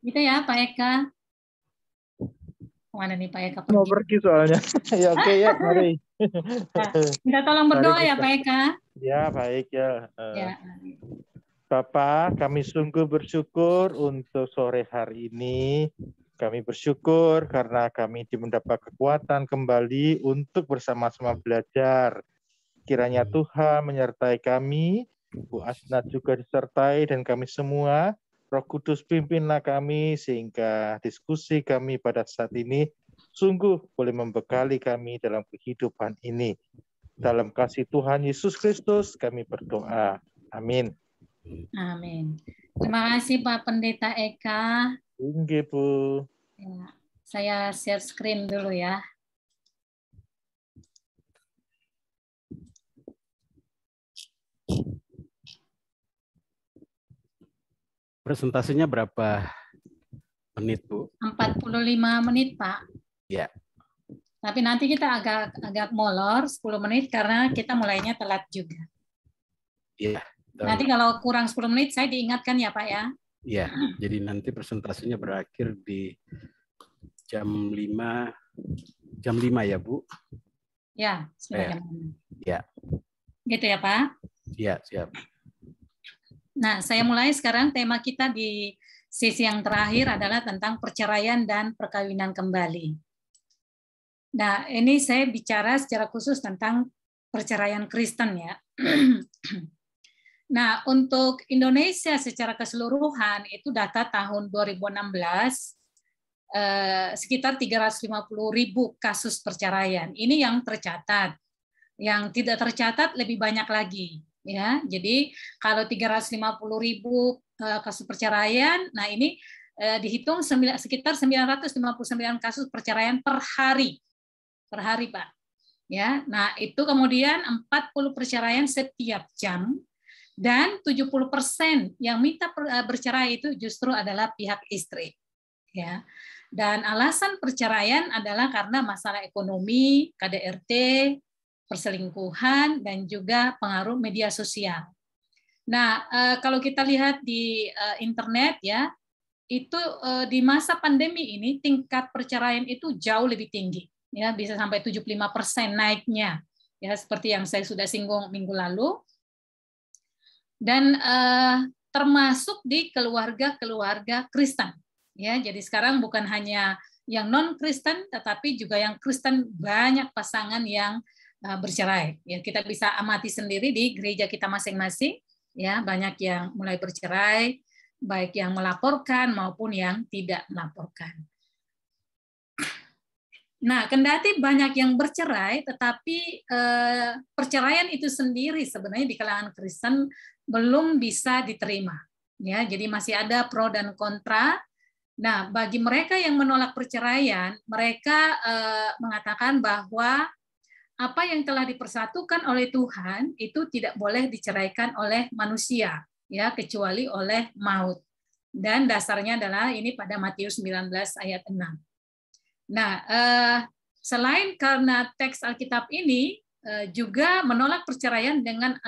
Gitu ya, Pak Eka. Mana nih Pak Eka Mau pergi? pergi soalnya. Ya oke ya, mari. Nah, minta tolong Mari berdoa ya kita. Pak Eka. Ya baik ya. Ya. Bapak, kami sungguh bersyukur untuk sore hari ini. Kami bersyukur karena kami mendapat kekuatan kembali untuk bersama-sama belajar. Kiranya Tuhan menyertai kami, Bu Asnat juga disertai, dan kami semua. Roh Kudus pimpinlah kami sehingga diskusi kami pada saat ini sungguh boleh membekali kami dalam kehidupan ini. Dalam kasih Tuhan Yesus Kristus kami berdoa. Amin. Amin. Terima kasih Pak Pendeta Eka. Inggih, Bu. Ya, saya share screen dulu ya. Presentasinya berapa menit, Bu? 45 menit, Pak. Ya. Tapi nanti kita agak molor 10 menit karena kita mulainya telat juga. Iya. Nanti kalau kurang 10 menit saya diingatkan ya, Pak ya. Iya, jadi nanti presentasinya berakhir di jam 5 ya, Bu? Ya, sekitar jam 5. Ya. Gitu ya, Pak? Iya, siap. Nah, saya mulai sekarang. Tema kita di sesi yang terakhir adalah tentang perceraian dan perkawinan kembali. Nah, ini saya bicara secara khusus tentang perceraian Kristen ya. Nah, untuk Indonesia secara keseluruhan itu data tahun 2016 sekitar 350.000 kasus perceraian. Ini yang tercatat. Yang tidak tercatat lebih banyak lagi. Ya, jadi kalau 350.000 kasus perceraian, nah ini dihitung sekitar 959 kasus perceraian per hari, Pak. Ya, nah itu kemudian 40 perceraian setiap jam dan 70% yang minta bercerai itu justru adalah pihak istri. Ya, dan alasan perceraian adalah karena masalah ekonomi, KDRT, perselingkuhan, dan juga pengaruh media sosial. Nah, kalau kita lihat di internet ya, itu di masa pandemi ini tingkat perceraian itu jauh lebih tinggi, ya bisa sampai 75% naiknya, ya seperti yang saya sudah singgung minggu lalu, dan termasuk di keluarga-keluarga Kristen, ya. Jadi sekarang bukan hanya yang non Kristen, tetapi juga yang Kristen banyak pasangan yang bercerai. Ya, kita bisa amati sendiri di gereja kita masing-masing. Ya, banyak yang mulai bercerai, baik yang melaporkan maupun yang tidak melaporkan. Nah, kendati banyak yang bercerai, tetapi perceraian itu sendiri sebenarnya di kalangan Kristen belum bisa diterima. Ya, jadi masih ada pro dan kontra. Nah, bagi mereka yang menolak perceraian, mereka mengatakan bahwa apa yang telah dipersatukan oleh Tuhan itu tidak boleh diceraikan oleh manusia, ya, kecuali oleh maut. Dan dasarnya adalah ini pada Matius 19 ayat 6. Nah, selain karena teks Alkitab ini juga menolak perceraian dengan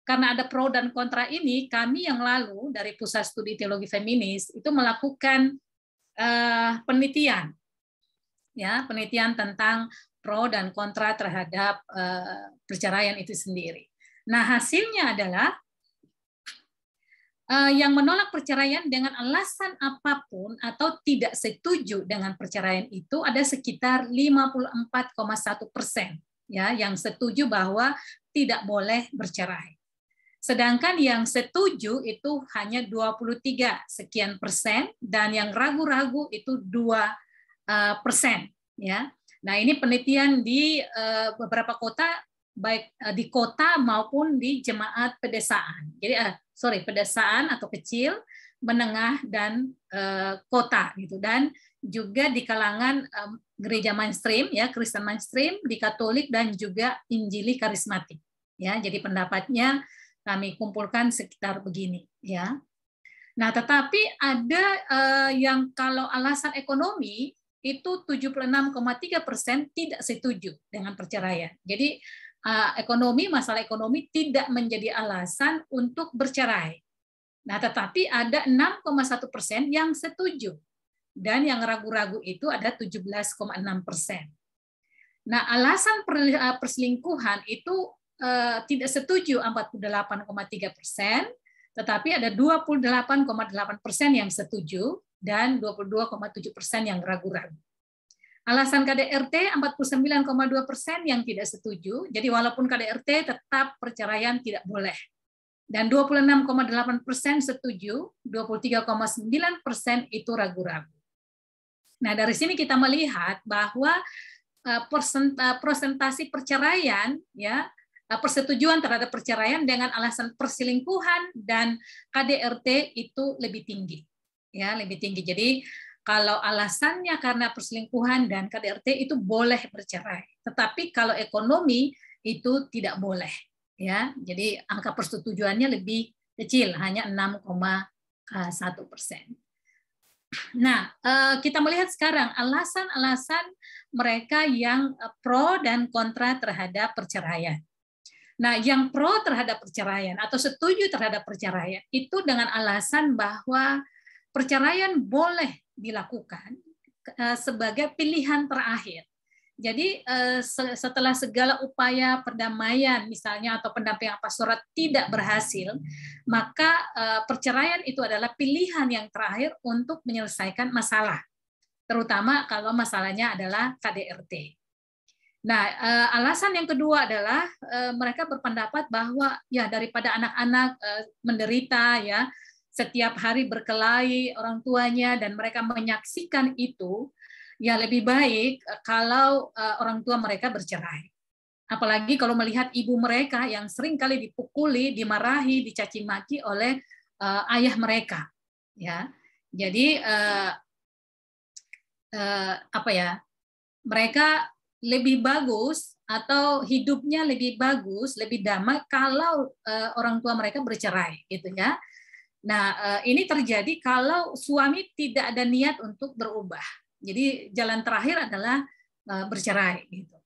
karena ada pro dan kontra ini, kami yang lalu dari Pusat Studi Teologi Feminis itu melakukan penelitian, ya, penelitian tentang pro dan kontra terhadap perceraian itu sendiri. Nah, hasilnya adalah yang menolak perceraian dengan alasan apapun atau tidak setuju dengan perceraian itu ada sekitar 54,1%, ya, yang setuju bahwa tidak boleh bercerai. Sedangkan yang setuju itu hanya 23 sekian persen dan yang ragu-ragu itu 2%, ya. Nah, ini penelitian di beberapa kota, baik di kota maupun di jemaat pedesaan. Jadi pedesaan atau kecil, menengah, dan kota gitu, dan juga di kalangan gereja mainstream, ya, Kristen mainstream, di Katolik, dan juga Injili karismatik, ya. Jadi pendapatnya kami kumpulkan sekitar begini, ya. Nah, tetapi ada yang kalau alasan ekonomi itu 76,3% tidak setuju dengan perceraian. Jadi masalah ekonomi tidak menjadi alasan untuk bercerai. Nah, tetapi ada 6,1% yang setuju. Dan yang ragu-ragu itu ada 17,6%. Nah, alasan perselingkuhan itu tidak setuju 48,3%, tetapi ada 28,8% yang setuju dan 22,7% yang ragu-ragu. Alasan KDRT 49,2% yang tidak setuju. Jadi walaupun KDRT tetap perceraian tidak boleh. Dan 26,8% setuju, 23,9% itu ragu-ragu. Nah, dari sini kita melihat bahwa persentase perceraian, ya, persetujuan terhadap perceraian dengan alasan perselingkuhan dan KDRT itu lebih tinggi, ya, lebih tinggi. Jadi kalau alasannya karena perselingkuhan dan KDRT itu boleh bercerai, tetapi kalau ekonomi itu tidak boleh, ya. Jadi angka persetujuannya lebih kecil, hanya 6,1%. Nah, kita melihat sekarang alasan-alasan mereka yang pro dan kontra terhadap perceraian. Nah, yang pro terhadap perceraian atau setuju terhadap perceraian itu dengan alasan bahwa perceraian boleh dilakukan sebagai pilihan terakhir. Jadi setelah segala upaya perdamaian misalnya atau pendampingan pastoral tidak berhasil, maka perceraian itu adalah pilihan yang terakhir untuk menyelesaikan masalah, terutama kalau masalahnya adalah KDRT. Nah, alasan yang kedua adalah mereka berpendapat bahwa ya daripada anak-anak menderita ya setiap hari berkelahi orang tuanya dan mereka menyaksikan itu, ya lebih baik kalau orang tua mereka bercerai. Apalagi kalau melihat ibu mereka yang sering kali dipukuli, dimarahi, dicaci maki oleh ayah mereka. Ya, jadi apa ya? Mereka lebih bagus atau hidupnya lebih bagus, lebih damai kalau orang tua mereka bercerai, gitu ya. Nah, ini terjadi kalau suami tidak ada niat untuk berubah. Jadi jalan terakhir adalah bercerai gitu.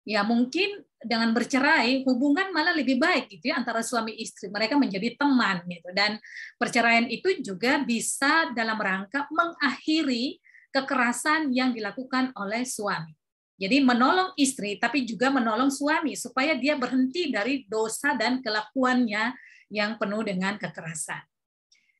Ya mungkin dengan bercerai hubungan malah lebih baik gitu ya antara suami istri, mereka menjadi teman gitu. Dan perceraian itu juga bisa dalam rangka mengakhiri kekerasan yang dilakukan oleh suami. Jadi menolong istri tapi juga menolong suami supaya dia berhenti dari dosa dan kelakuannya yang penuh dengan kekerasan.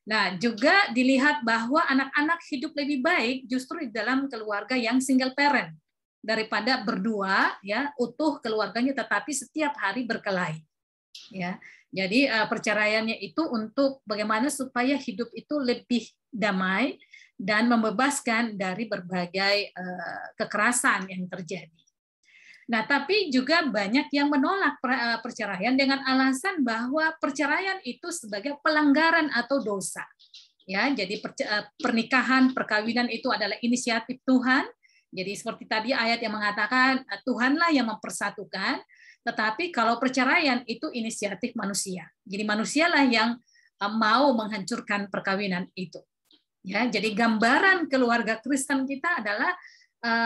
Nah, juga dilihat bahwa anak-anak hidup lebih baik justru di dalam keluarga yang single parent daripada berdua ya utuh keluarganya tetapi setiap hari berkelahi. Ya. Jadi perceraiannya itu untuk bagaimana supaya hidup itu lebih damai dan membebaskan dari berbagai kekerasan yang terjadi. Nah, tapi juga banyak yang menolak perceraian dengan alasan bahwa perceraian itu sebagai pelanggaran atau dosa. Ya, jadi pernikahan, perkawinan itu adalah inisiatif Tuhan. Jadi seperti tadi ayat yang mengatakan Tuhanlah yang mempersatukan, tetapi kalau perceraian itu inisiatif manusia. Jadi manusialah yang mau menghancurkan perkawinan itu. Ya, jadi gambaran keluarga Kristen kita adalah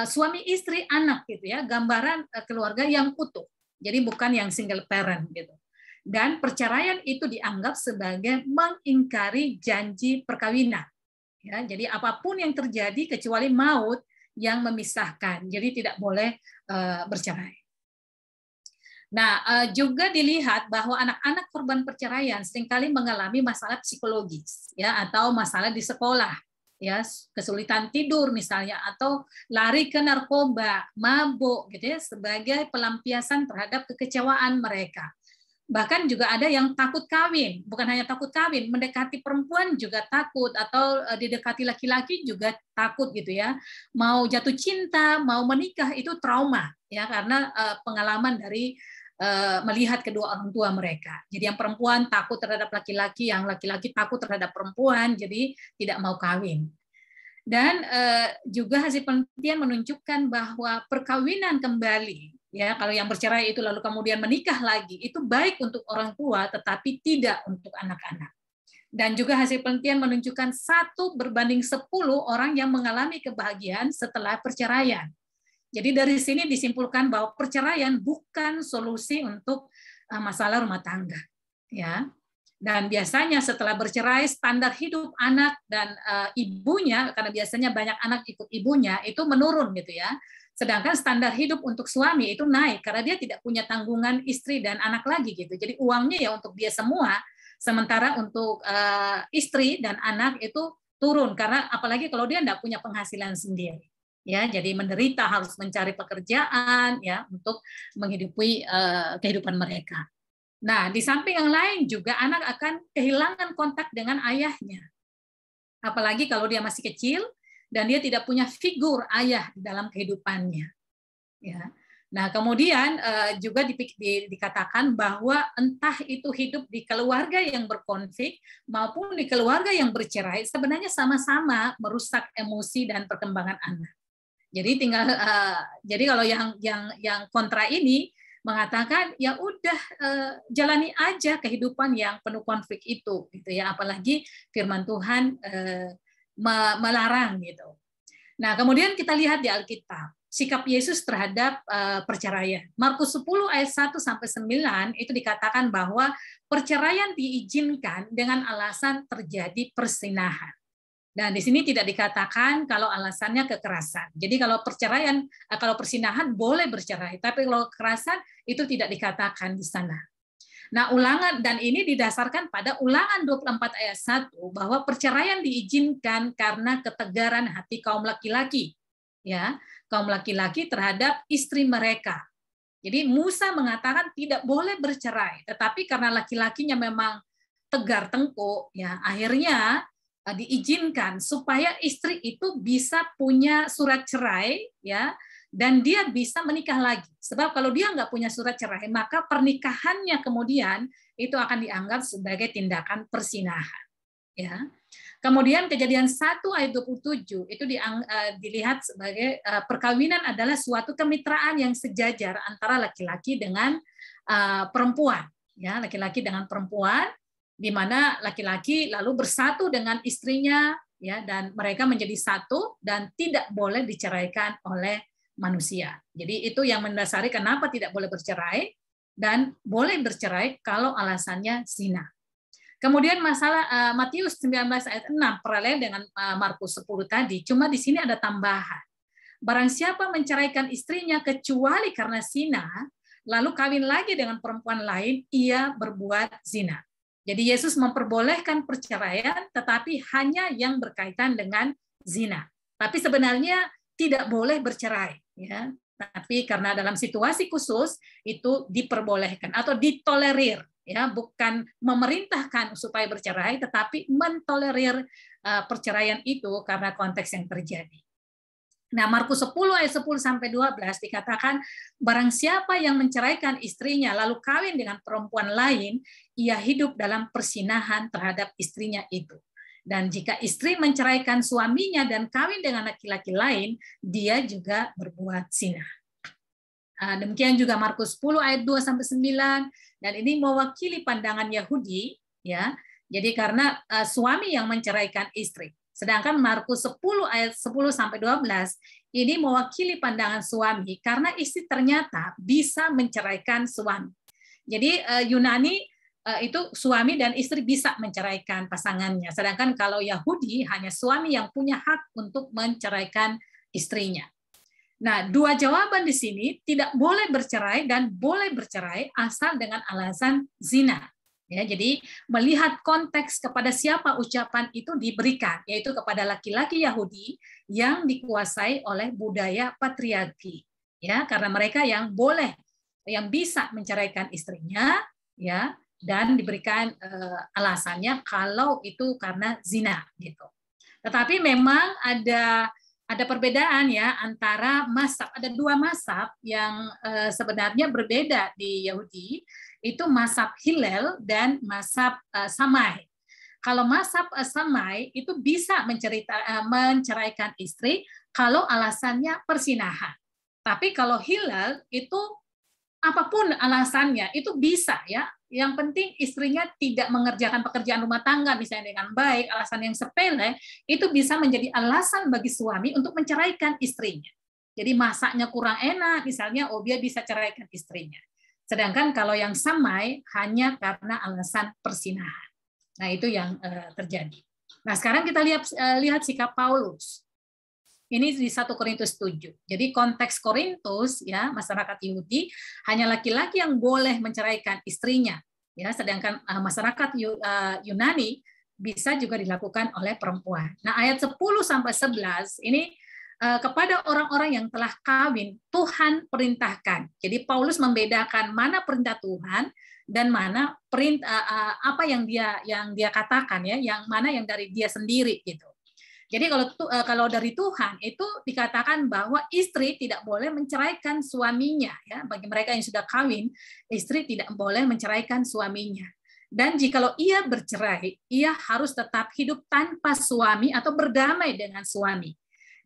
suami istri anak gitu ya, gambaran keluarga yang utuh. Jadi bukan yang single parent gitu. Dan perceraian itu dianggap sebagai mengingkari janji perkawinan. Ya, jadi apapun yang terjadi kecuali maut yang memisahkan. Jadi tidak boleh bercerai. Nah, juga dilihat bahwa anak-anak korban perceraian seringkali mengalami masalah psikologis ya atau masalah di sekolah. Ya, kesulitan tidur misalnya atau lari ke narkoba, mabuk gitu ya sebagai pelampiasan terhadap kekecewaan mereka. Bahkan juga ada yang takut kawin, bukan hanya takut kawin, mendekati perempuan juga takut atau didekati laki-laki juga takut gitu ya. Mau jatuh cinta, mau menikah itu trauma ya karena pengalaman dari melihat kedua orang tua mereka. Jadi yang perempuan takut terhadap laki-laki, yang laki-laki takut terhadap perempuan, jadi tidak mau kawin. Dan juga hasil penelitian menunjukkan bahwa perkawinan kembali, ya kalau yang bercerai itu lalu kemudian menikah lagi, itu baik untuk orang tua, tetapi tidak untuk anak-anak. Dan juga hasil penelitian menunjukkan 1:10 orang yang mengalami kebahagiaan setelah perceraian. Jadi dari sini disimpulkan bahwa perceraian bukan solusi untuk masalah rumah tangga, ya. Dan biasanya setelah bercerai, standar hidup anak dan ibunya, karena biasanya banyak anak ikut ibunya, itu menurun gitu ya. Sedangkan standar hidup untuk suami itu naik karena dia tidak punya tanggungan istri dan anak lagi gitu. Jadi uangnya ya untuk dia semua, sementara untuk istri dan anak itu turun karena apalagi kalau dia tidak punya penghasilan sendiri. Ya, jadi menderita harus mencari pekerjaan ya untuk menghidupi kehidupan mereka. Nah, di samping yang lain juga anak akan kehilangan kontak dengan ayahnya. Apalagi kalau dia masih kecil dan dia tidak punya figur ayah di dalam kehidupannya. Ya. Nah, kemudian juga dikatakan bahwa entah itu hidup di keluarga yang berkonflik maupun di keluarga yang bercerai, sebenarnya sama-sama merusak emosi dan perkembangan anak. Jadi jadi kalau yang kontra ini mengatakan ya udah jalani aja kehidupan yang penuh konflik itu gitu ya, apalagi firman Tuhan melarang gitu. Nah, kemudian kita lihat di Alkitab sikap Yesus terhadap perceraian. Markus 10 ayat 1 sampai 9 itu dikatakan bahwa perceraian diizinkan dengan alasan terjadi persinahan. Dan di sini tidak dikatakan kalau alasannya kekerasan. Jadi kalau perceraian, kalau persinahan boleh bercerai, tapi kalau kekerasan itu tidak dikatakan di sana. Nah, Ulangan dan ini didasarkan pada Ulangan 24 ayat 1 bahwa perceraian diizinkan karena ketegaran hati kaum laki-laki. Ya, kaum laki-laki terhadap istri mereka. Jadi Musa mengatakan tidak boleh bercerai, tetapi karena laki-lakinya memang tegar tengkuk, ya akhirnya diizinkan supaya istri itu bisa punya surat cerai ya dan dia bisa menikah lagi. Sebab kalau dia nggak punya surat cerai, maka pernikahannya kemudian itu akan dianggap sebagai tindakan persinahan. Ya. Kemudian Kejadian 1 ayat 27 itu dilihat sebagai perkawinan adalah suatu kemitraan yang sejajar antara laki-laki dengan perempuan. Ya, laki-laki dengan perempuan, di mana laki-laki lalu bersatu dengan istrinya ya dan mereka menjadi satu dan tidak boleh diceraikan oleh manusia. Jadi itu yang mendasari kenapa tidak boleh bercerai dan boleh bercerai kalau alasannya zina. Kemudian masalah Matius 19 ayat 6 paralel dengan Markus 10 tadi, cuma di sini ada tambahan. Barang siapa menceraikan istrinya kecuali karena zina, lalu kawin lagi dengan perempuan lain, ia berbuat zina. Jadi Yesus memperbolehkan perceraian, tetapi hanya yang berkaitan dengan zina. Tapi sebenarnya tidak boleh bercerai, ya. Tapi karena dalam situasi khusus itu diperbolehkan atau ditolerir, ya, bukan memerintahkan supaya bercerai, tetapi mentolerir perceraian itu karena konteks yang terjadi. Nah, Markus 10 ayat 10 sampai 12 dikatakan barang siapa yang menceraikan istrinya lalu kawin dengan perempuan lain, ia hidup dalam persinahan terhadap istrinya itu. Dan jika istri menceraikan suaminya dan kawin dengan laki-laki lain, dia juga berbuat zina. Demikian juga Markus 10 ayat 2 sampai 9 dan ini mewakili pandangan Yahudi ya. Jadi karena suami yang menceraikan istri. Sedangkan Markus 10 ayat 10 sampai 12 ini mewakili pandangan suami karena istri ternyata bisa menceraikan suami. Jadi Yunani itu suami dan istri bisa menceraikan pasangannya. Sedangkan kalau Yahudi hanya suami yang punya hak untuk menceraikan istrinya. Nah, dua jawaban di sini tidak boleh bercerai dan boleh bercerai asal dengan alasan zina. Ya, jadi melihat konteks kepada siapa ucapan itu diberikan, yaitu kepada laki-laki Yahudi yang dikuasai oleh budaya patriarki, ya, karena mereka yang boleh, yang bisa menceraikan istrinya, ya, dan diberikan alasannya kalau itu karena zina, gitu. Tetapi memang ada perbedaan ya antara mazhab, ada dua mazhab yang sebenarnya berbeda di Yahudi. Itu mazhab Hillel dan mazhab Shammai. Kalau mazhab Shammai itu bisa menceraikan istri kalau alasannya persinahan. Tapi kalau Hillel itu apapun alasannya itu bisa ya. Yang penting istrinya tidak mengerjakan pekerjaan rumah tangga misalnya dengan baik, alasan yang sepele itu bisa menjadi alasan bagi suami untuk menceraikan istrinya. Jadi masaknya kurang enak misalnya, oh dia bisa ceraikan istrinya. Sedangkan kalau yang Shammai hanya karena alasan persinahan. Nah, itu yang terjadi. Nah, sekarang kita lihat sikap Paulus. Ini di 1 Korintus 7. Jadi konteks Korintus, ya, masyarakat Yahudi hanya laki-laki yang boleh menceraikan istrinya, ya, sedangkan masyarakat Yunani bisa juga dilakukan oleh perempuan. Nah, ayat 10 sampai 11 ini kepada orang-orang yang telah kawin Tuhan perintahkan. Jadi Paulus membedakan mana perintah Tuhan dan mana perintah apa yang dia katakan, ya, yang mana yang dari dia sendiri gitu. Jadi kalau dari Tuhan itu dikatakan bahwa istri tidak boleh menceraikan suaminya, ya. Bagi mereka yang sudah kawin, istri tidak boleh menceraikan suaminya. Dan jikalau ia bercerai, ia harus tetap hidup tanpa suami atau berdamai dengan suami.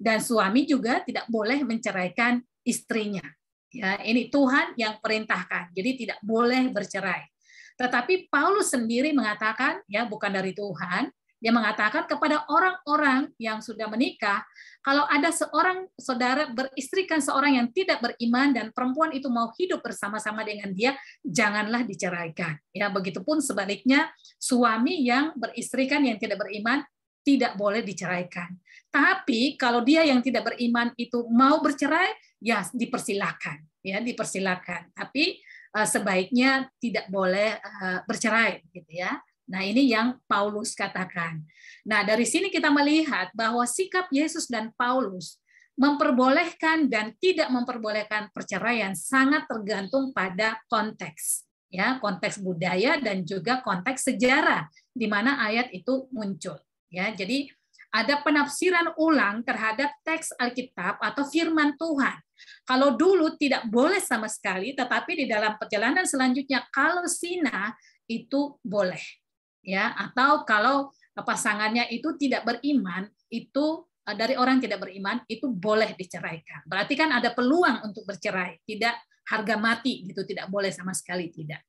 Dan suami juga tidak boleh menceraikan istrinya. Ya, ini Tuhan yang perintahkan. Jadi tidak boleh bercerai. Tetapi Paulus sendiri mengatakan, ya, bukan dari Tuhan. Dia mengatakan kepada orang-orang yang sudah menikah, kalau ada seorang saudara beristrikan seorang yang tidak beriman dan perempuan itu mau hidup bersama-sama dengan dia, janganlah diceraikan. Ya, begitupun sebaliknya, suami yang beristrikan yang tidak beriman tidak boleh diceraikan. Tapi kalau dia yang tidak beriman itu mau bercerai, ya dipersilakan, ya dipersilakan. Tapi sebaiknya tidak boleh bercerai, gitu ya. Nah, ini yang Paulus katakan. Nah, dari sini kita melihat bahwa sikap Yesus dan Paulus memperbolehkan dan tidak memperbolehkan perceraian sangat tergantung pada konteks, ya, konteks budaya dan juga konteks sejarah di mana ayat itu muncul. Ya, jadi ada penafsiran ulang terhadap teks Alkitab atau firman Tuhan. Kalau dulu tidak boleh sama sekali, tetapi di dalam perjalanan selanjutnya kalau zina itu boleh. Ya, atau kalau pasangannya itu tidak beriman, itu dari orang tidak beriman itu boleh diceraikan. Berarti kan ada peluang untuk bercerai, tidak harga mati gitu, tidak boleh sama sekali tidak.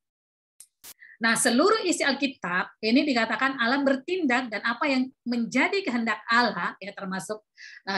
Nah, seluruh isi Alkitab ini dikatakan Allah bertindak dan apa yang menjadi kehendak Allah, ya termasuk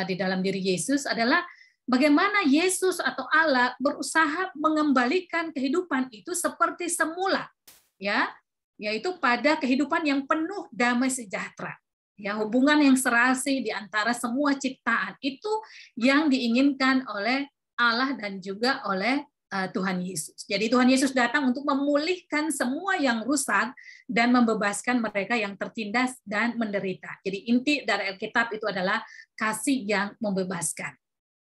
di dalam diri Yesus adalah bagaimana Yesus atau Allah berusaha mengembalikan kehidupan itu seperti semula, ya, yaitu pada kehidupan yang penuh damai sejahtera. Ya, hubungan yang serasi di antara semua ciptaan itu yang diinginkan oleh Allah dan juga oleh Tuhan Yesus. Jadi Tuhan Yesus datang untuk memulihkan semua yang rusak dan membebaskan mereka yang tertindas dan menderita. Jadi inti dari Alkitab itu adalah kasih yang membebaskan.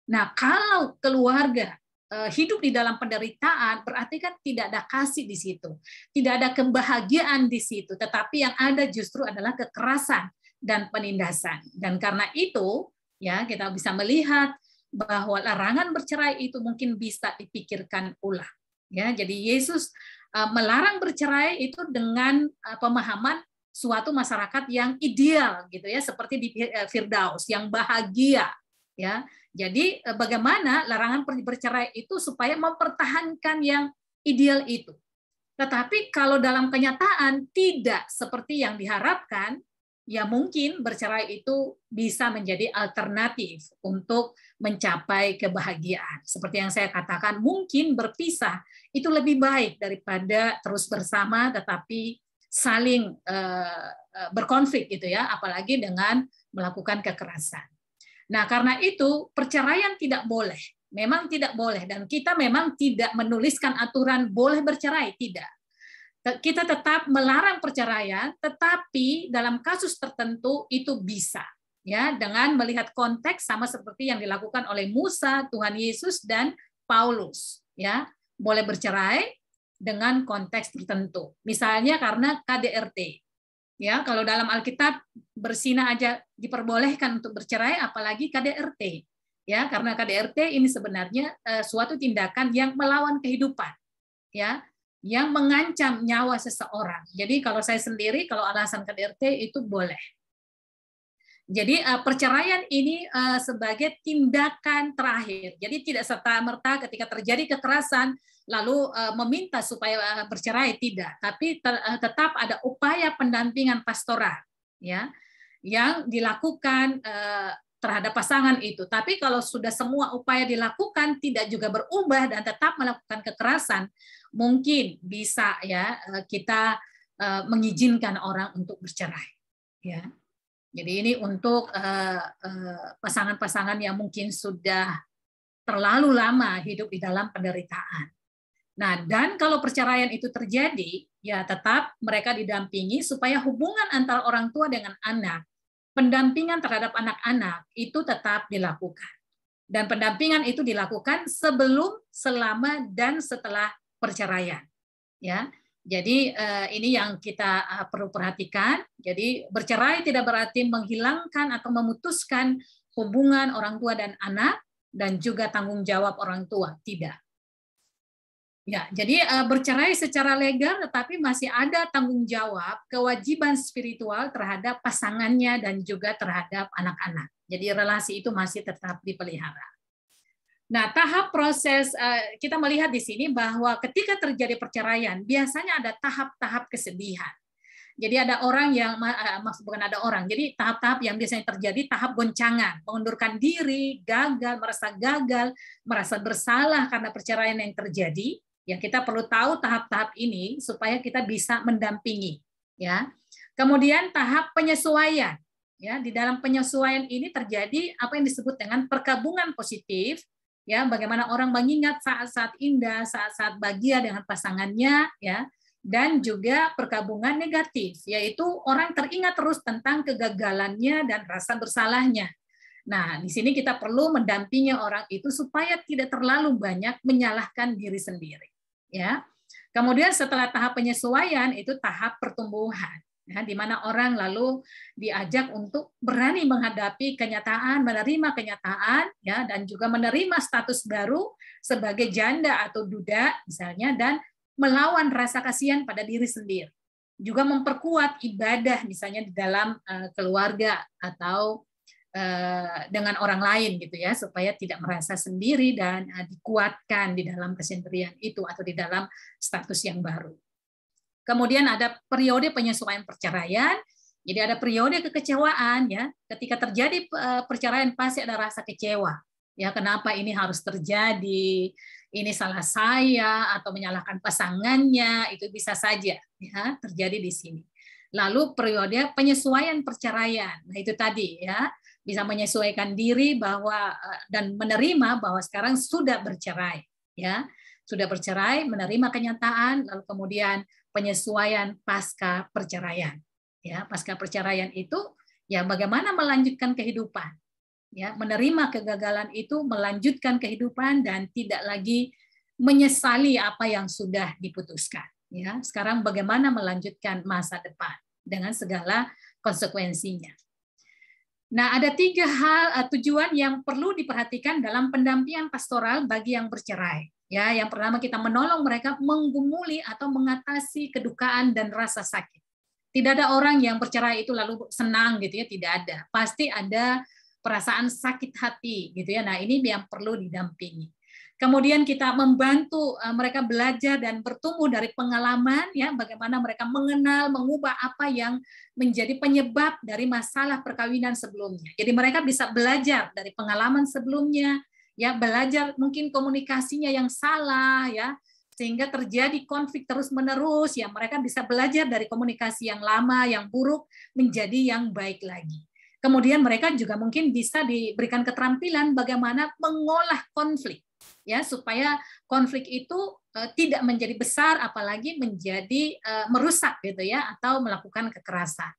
Nah, kalau keluarga hidup di dalam penderitaan, berarti kan tidak ada kasih di situ. Tidak ada kebahagiaan di situ, tetapi yang ada justru adalah kekerasan dan penindasan. Dan karena itu, ya, kita bisa melihat bahwa larangan bercerai itu mungkin bisa dipikirkan ulang. Ya, jadi Yesus melarang bercerai itu dengan pemahaman suatu masyarakat yang ideal, gitu ya, seperti di Firdaus, yang bahagia. Ya, jadi bagaimana larangan bercerai itu supaya mempertahankan yang ideal itu. Tetapi kalau dalam kenyataan tidak seperti yang diharapkan, ya mungkin bercerai itu bisa menjadi alternatif untuk mencapai kebahagiaan. Seperti yang saya katakan, mungkin berpisah itu lebih baik daripada terus bersama tetapi saling berkonflik gitu ya, apalagi dengan melakukan kekerasan. Nah, karena itu perceraian tidak boleh. Memang tidak boleh dan kita memang tidak menuliskan aturan boleh bercerai, tidak. Kita tetap melarang perceraian, tetapi dalam kasus tertentu itu bisa, ya, dengan melihat konteks sama seperti yang dilakukan oleh Musa, Tuhan Yesus dan Paulus, ya, boleh bercerai dengan konteks tertentu. Misalnya karena KDRT, ya, kalau dalam Alkitab berzina aja diperbolehkan untuk bercerai, apalagi KDRT, ya, karena KDRT ini sebenarnya suatu tindakan yang melawan kehidupan, ya, yang mengancam nyawa seseorang. Jadi kalau saya sendiri, kalau alasan KDRT itu boleh. Jadi perceraian ini sebagai tindakan terakhir. Jadi tidak serta-merta ketika terjadi kekerasan lalu meminta supaya bercerai, tidak. Tapi tetap ada upaya pendampingan pastoral, ya, yang dilakukan terhadap pasangan itu. Tapi kalau sudah semua upaya dilakukan tidak juga berubah dan tetap melakukan kekerasan, mungkin bisa, ya, kita mengizinkan orang untuk bercerai. Ya, jadi ini untuk pasangan-pasangan yang mungkin sudah terlalu lama hidup di dalam penderitaan. Nah, dan kalau perceraian itu terjadi, ya tetap mereka didampingi supaya hubungan antara orang tua dengan anak, pendampingan terhadap anak-anak itu tetap dilakukan. Dan pendampingan itu dilakukan sebelum, selama, dan setelah perceraian. Ya, jadi ini yang kita perlu perhatikan. Jadi bercerai tidak berarti menghilangkan atau memutuskan hubungan orang tua dan anak, dan juga tanggung jawab orang tua, tidak. Ya, jadi bercerai secara legal, tetapi masih ada tanggung jawab, kewajiban spiritual terhadap pasangannya dan juga terhadap anak-anak. Jadi relasi itu masih tetap dipelihara. Nah, tahap proses kita melihat di sini bahwa ketika terjadi perceraian, biasanya ada tahap-tahap kesedihan. Jadi ada orang yang bukan ada orang. Jadi tahap-tahap yang biasanya terjadi tahap goncangan, mengundurkan diri, gagal, merasa bersalah karena perceraian yang terjadi. Ya, kita perlu tahu tahap-tahap ini supaya kita bisa mendampingi, ya. Kemudian tahap penyesuaian, ya. Di dalam penyesuaian ini terjadi apa yang disebut dengan perkabungan positif, ya. Bagaimana orang mengingat saat-saat indah, saat-saat bahagia dengan pasangannya, ya. Dan juga perkabungan negatif, yaitu orang teringat terus tentang kegagalannya dan rasa bersalahnya. Nah, di sini kita perlu mendampingi orang itu supaya tidak terlalu banyak menyalahkan diri sendiri. Ya, kemudian setelah tahap penyesuaian itu tahap pertumbuhan, ya, di mana orang lalu diajak untuk berani menghadapi kenyataan, menerima kenyataan, ya, dan juga menerima status baru sebagai janda atau duda misalnya, dan melawan rasa kasihan pada diri sendiri. Juga memperkuat ibadah misalnya di dalam keluarga atau dengan orang lain gitu ya, supaya tidak merasa sendiri dan dikuatkan di dalam kesendirian itu atau di dalam status yang baru. Kemudian ada periode penyesuaian perceraian. Jadi ada periode kekecewaan, ya. Ketika terjadi perceraian pasti ada rasa kecewa. Ya, kenapa ini harus terjadi? Ini salah saya atau menyalahkan pasangannya, itu bisa saja ya terjadi di sini. Lalu periode penyesuaian perceraian. Nah, itu tadi ya, bisa menyesuaikan diri bahwa dan menerima bahwa sekarang sudah bercerai, ya. Sudah bercerai, menerima kenyataan, lalu kemudian penyesuaian pasca perceraian. Ya, pasca perceraian itu ya bagaimana melanjutkan kehidupan. Ya, menerima kegagalan itu, melanjutkan kehidupan dan tidak lagi menyesali apa yang sudah diputuskan. Ya, sekarang bagaimana melanjutkan masa depan dengan segala konsekuensinya. Nah, ada 3 hal tujuan yang perlu diperhatikan dalam pendampingan pastoral bagi yang bercerai. Ya, yang pertama kita menolong mereka menggumuli atau mengatasi kedukaan dan rasa sakit. Tidak ada orang yang bercerai itu lalu senang gitu ya, tidak ada. Pasti ada perasaan sakit hati gitu ya. Nah, ini yang perlu didampingi. Kemudian kita membantu mereka belajar dan bertumbuh dari pengalaman, ya, bagaimana mereka mengenal, mengubah apa yang menjadi penyebab dari masalah perkawinan sebelumnya. Jadi mereka bisa belajar dari pengalaman sebelumnya, ya, belajar mungkin komunikasinya yang salah, ya, sehingga terjadi konflik terus-menerus, ya, mereka bisa belajar dari komunikasi yang lama, yang buruk menjadi yang baik lagi. Kemudian mereka juga mungkin bisa diberikan keterampilan bagaimana mengolah konflik, ya, supaya konflik itu tidak menjadi besar apalagi menjadi merusak gitu ya, atau melakukan kekerasan.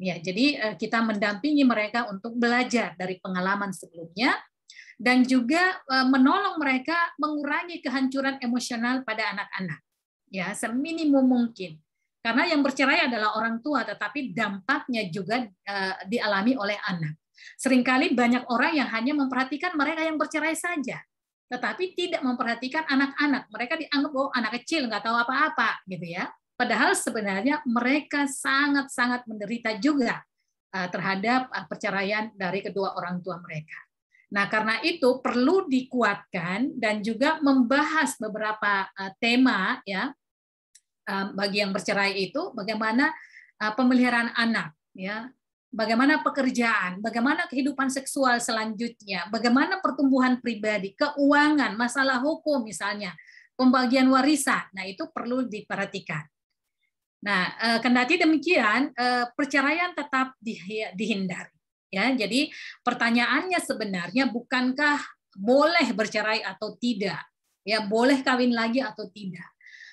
Ya, jadi kita mendampingi mereka untuk belajar dari pengalaman sebelumnya dan juga menolong mereka mengurangi kehancuran emosional pada anak-anak. Ya, seminimum mungkin. Karena yang bercerai adalah orang tua, tetapi dampaknya juga dialami oleh anak. Seringkali banyak orang yang hanya memperhatikan mereka yang bercerai saja, tetapi tidak memperhatikan anak-anak. Mereka dianggap oh anak kecil nggak tahu apa-apa gitu ya. Padahal sebenarnya mereka sangat-sangat menderita juga terhadap perceraian dari kedua orang tua mereka. Nah, karena itu perlu dikuatkan dan juga membahas beberapa tema ya bagi yang bercerai itu, bagaimana pemeliharaan anak, ya, bagaimana pekerjaan, bagaimana kehidupan seksual selanjutnya, bagaimana pertumbuhan pribadi, keuangan, masalah hukum misalnya, pembagian warisan. Nah, itu perlu diperhatikan. Nah, kendati demikian, perceraian tetap dihindari. Ya, jadi pertanyaannya sebenarnya bukankah boleh bercerai atau tidak? Ya, boleh kawin lagi atau tidak?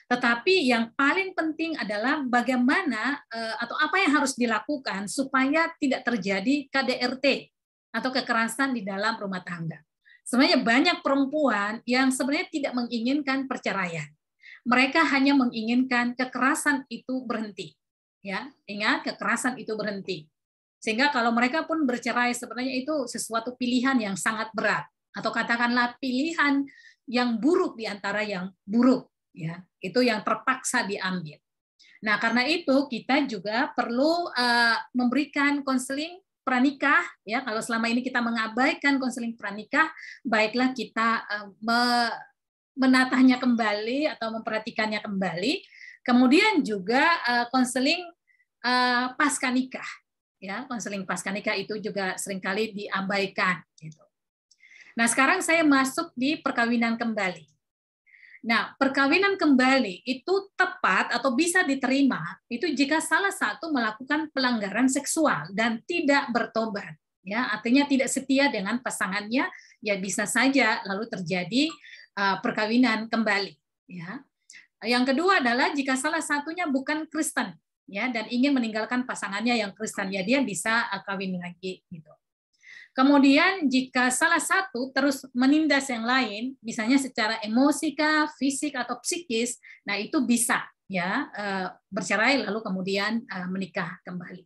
Tetapi yang paling penting adalah bagaimana atau apa yang harus dilakukan supaya tidak terjadi KDRT atau kekerasan di dalam rumah tangga. Sebenarnya banyak perempuan yang sebenarnya tidak menginginkan perceraian. Mereka hanya menginginkan kekerasan itu berhenti. Ya, ingat, kekerasan itu berhenti. Sehingga kalau mereka pun bercerai sebenarnya itu sesuatu pilihan yang sangat berat atau katakanlah pilihan yang buruk di antara yang buruk, ya. Itu yang terpaksa diambil. Nah, karena itu kita juga perlu memberikan konseling pranikah, ya. Kalau selama ini kita mengabaikan konseling pranikah, baiklah kita menatahnya kembali atau memperhatikannya kembali. Kemudian juga konseling pasca nikah. Ya, konseling pasca nikah itu juga seringkali diabaikan gitu. Nah, sekarang saya masuk di perkawinan kembali. Nah, perkawinan kembali itu tepat atau bisa diterima itu jika salah satu melakukan pelanggaran seksual dan tidak bertobat. Ya, artinya tidak setia dengan pasangannya, ya bisa saja lalu terjadi perkawinan kembali. Ya. Yang kedua adalah jika salah satunya bukan Kristen, ya, dan ingin meninggalkan pasangannya yang Kristen, ya dia bisa kawin lagi gitu. Kemudian jika salah satu terus menindas yang lain, misalnya secara emosi kah, fisik atau psikis, nah itu bisa ya bercerai lalu kemudian menikah kembali.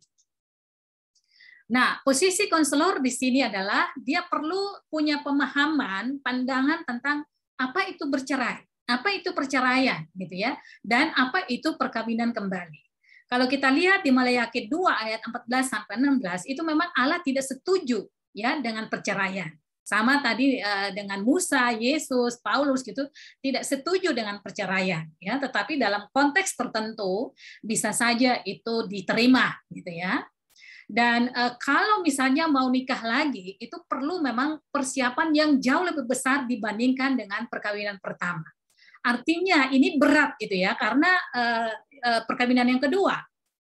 Nah, posisi konselor di sini adalah dia perlu punya pemahaman, pandangan tentang apa itu bercerai, apa itu perceraian gitu ya, dan apa itu perkawinan kembali. Kalau kita lihat di Maleakhi 2 ayat 14 sampai 16 itu memang Allah tidak setuju ya dengan perceraian. Sama tadi dengan Musa, Yesus, Paulus gitu tidak setuju dengan perceraian ya, tetapi dalam konteks tertentu bisa saja itu diterima gitu ya. Dan kalau misalnya mau nikah lagi itu perlu memang persiapan yang jauh lebih besar dibandingkan dengan perkawinan pertama. Artinya ini berat gitu ya, karena perkawinan yang kedua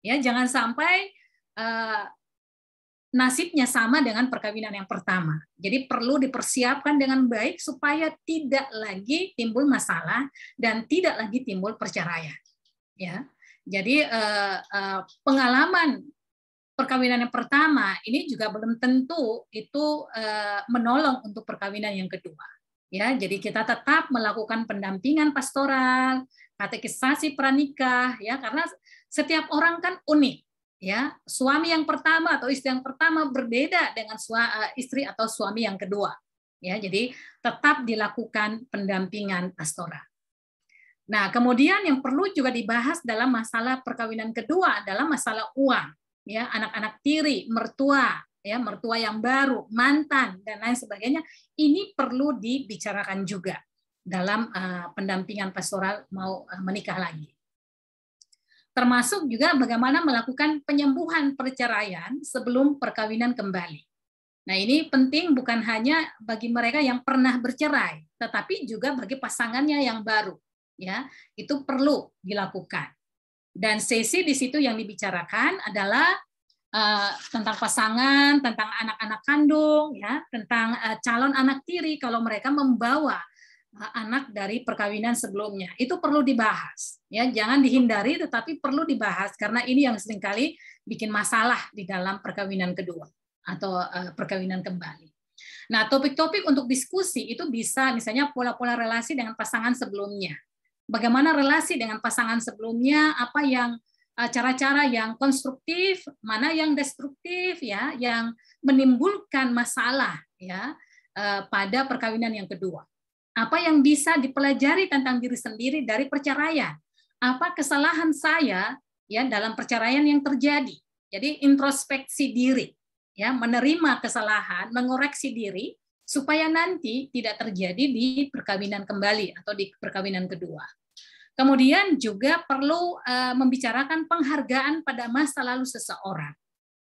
ya jangan sampai nasibnya sama dengan perkawinan yang pertama. Jadi perlu dipersiapkan dengan baik supaya tidak lagi timbul masalah dan tidak lagi timbul perceraian. Ya, jadi pengalaman perkawinan yang pertama ini juga belum tentu itu menolong untuk perkawinan yang kedua. Ya, jadi kita tetap melakukan pendampingan pastoral, katekisasi pranikah, ya karena setiap orang kan unik. Ya, suami yang pertama atau istri yang pertama berbeda dengan istri atau suami yang kedua. Ya, jadi tetap dilakukan pendampingan pastoral. Nah, kemudian yang perlu juga dibahas dalam masalah perkawinan kedua adalah masalah uang. Ya, anak-anak tiri, mertua, ya, mertua yang baru, mantan dan lain sebagainya, ini perlu dibicarakan juga dalam pendampingan pastoral mau menikah lagi. Termasuk juga bagaimana melakukan penyembuhan perceraian sebelum perkawinan kembali. Nah, ini penting bukan hanya bagi mereka yang pernah bercerai, tetapi juga bagi pasangannya yang baru, ya. Itu perlu dilakukan. Dan sesi di situ yang dibicarakan adalah tentang pasangan, tentang anak-anak kandung, ya, tentang calon anak tiri kalau mereka membawa anak dari perkawinan sebelumnya. Itu perlu dibahas, ya, jangan dihindari, tetapi perlu dibahas karena ini yang seringkali bikin masalah di dalam perkawinan kedua atau perkawinan kembali. Nah, topik-topik untuk diskusi itu bisa misalnya pola-pola relasi dengan pasangan sebelumnya. Bagaimana relasi dengan pasangan sebelumnya, apa yang cara-cara yang konstruktif, mana yang destruktif ya, yang menimbulkan masalah ya pada perkawinan yang kedua. Apa yang bisa dipelajari tentang diri sendiri dari perceraian? Apa kesalahan saya ya dalam perceraian yang terjadi? Jadi introspeksi diri, ya, menerima kesalahan, mengoreksi diri supaya nanti tidak terjadi di perkawinan kembali atau di perkawinan kedua. Kemudian juga perlu membicarakan penghargaan pada masa lalu seseorang.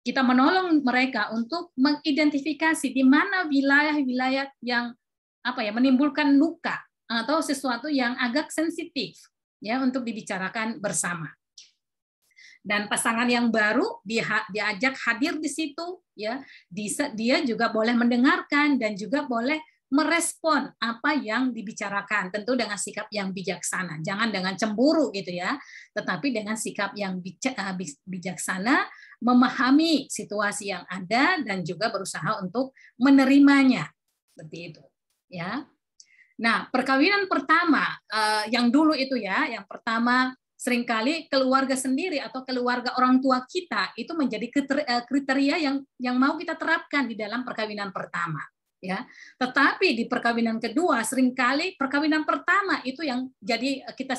Kita menolong mereka untuk mengidentifikasi di mana wilayah-wilayah yang menimbulkan luka atau sesuatu yang agak sensitif ya untuk dibicarakan bersama. Dan pasangan yang baru diajak hadir di situ, ya, dia juga boleh mendengarkan dan juga boleh merespon apa yang dibicarakan, tentu dengan sikap yang bijaksana, jangan dengan cemburu gitu ya, tetapi dengan sikap yang bijaksana, memahami situasi yang ada dan juga berusaha untuk menerimanya, seperti itu, ya. Nah, perkawinan pertama yang dulu itu ya, yang pertama seringkali keluarga sendiri atau keluarga orang tua kita itu menjadi kriteria yang mau kita terapkan di dalam perkawinan pertama, ya. Tetapi di perkawinan kedua seringkali perkawinan pertama itu yang jadi kita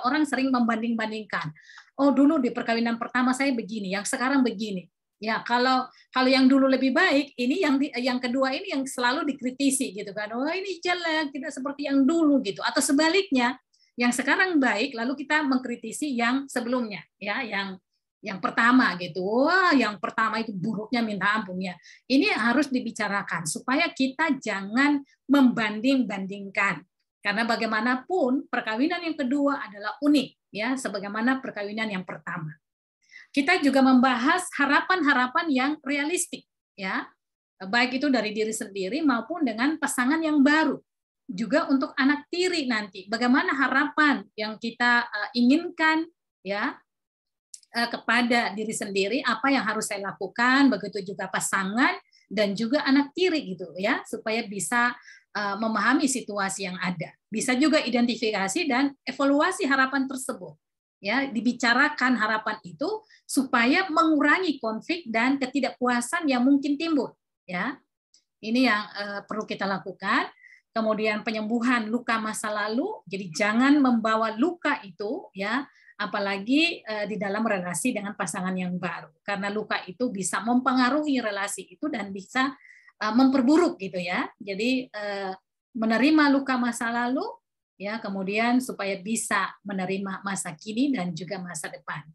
orang sering membanding-bandingkan. Oh, dulu di perkawinan pertama saya begini, yang sekarang begini. Ya, kalau yang dulu lebih baik, ini yang kedua ini yang selalu dikritisi gitu kan. Oh, ini jelek, tidak seperti yang dulu gitu. Atau sebaliknya, yang sekarang baik lalu kita mengkritisi yang sebelumnya, ya, yang pertama gitu. Wah, yang pertama itu buruknya minta ampun ya. Ini harus dibicarakan supaya kita jangan membanding-bandingkan. Karena bagaimanapun perkawinan yang kedua adalah unik ya, sebagaimana perkawinan yang pertama. Kita juga membahas harapan-harapan yang realistik, ya, baik itu dari diri sendiri maupun dengan pasangan yang baru. Juga untuk anak tiri nanti, bagaimana harapan yang kita inginkan, ya, kepada diri sendiri, apa yang harus saya lakukan, begitu juga pasangan dan juga anak tiri gitu, ya, supaya bisa memahami situasi yang ada. Bisa juga identifikasi dan evaluasi harapan tersebut. Ya, dibicarakan harapan itu supaya mengurangi konflik dan ketidakpuasan yang mungkin timbul, ya. Ini yang perlu kita lakukan. Kemudian penyembuhan luka masa lalu, jadi jangan membawa luka itu, ya, apalagi di dalam relasi dengan pasangan yang baru, karena luka itu bisa mempengaruhi relasi itu dan bisa memperburuk gitu ya. Jadi menerima luka masa lalu, ya, kemudian supaya bisa menerima masa kini dan juga masa depan.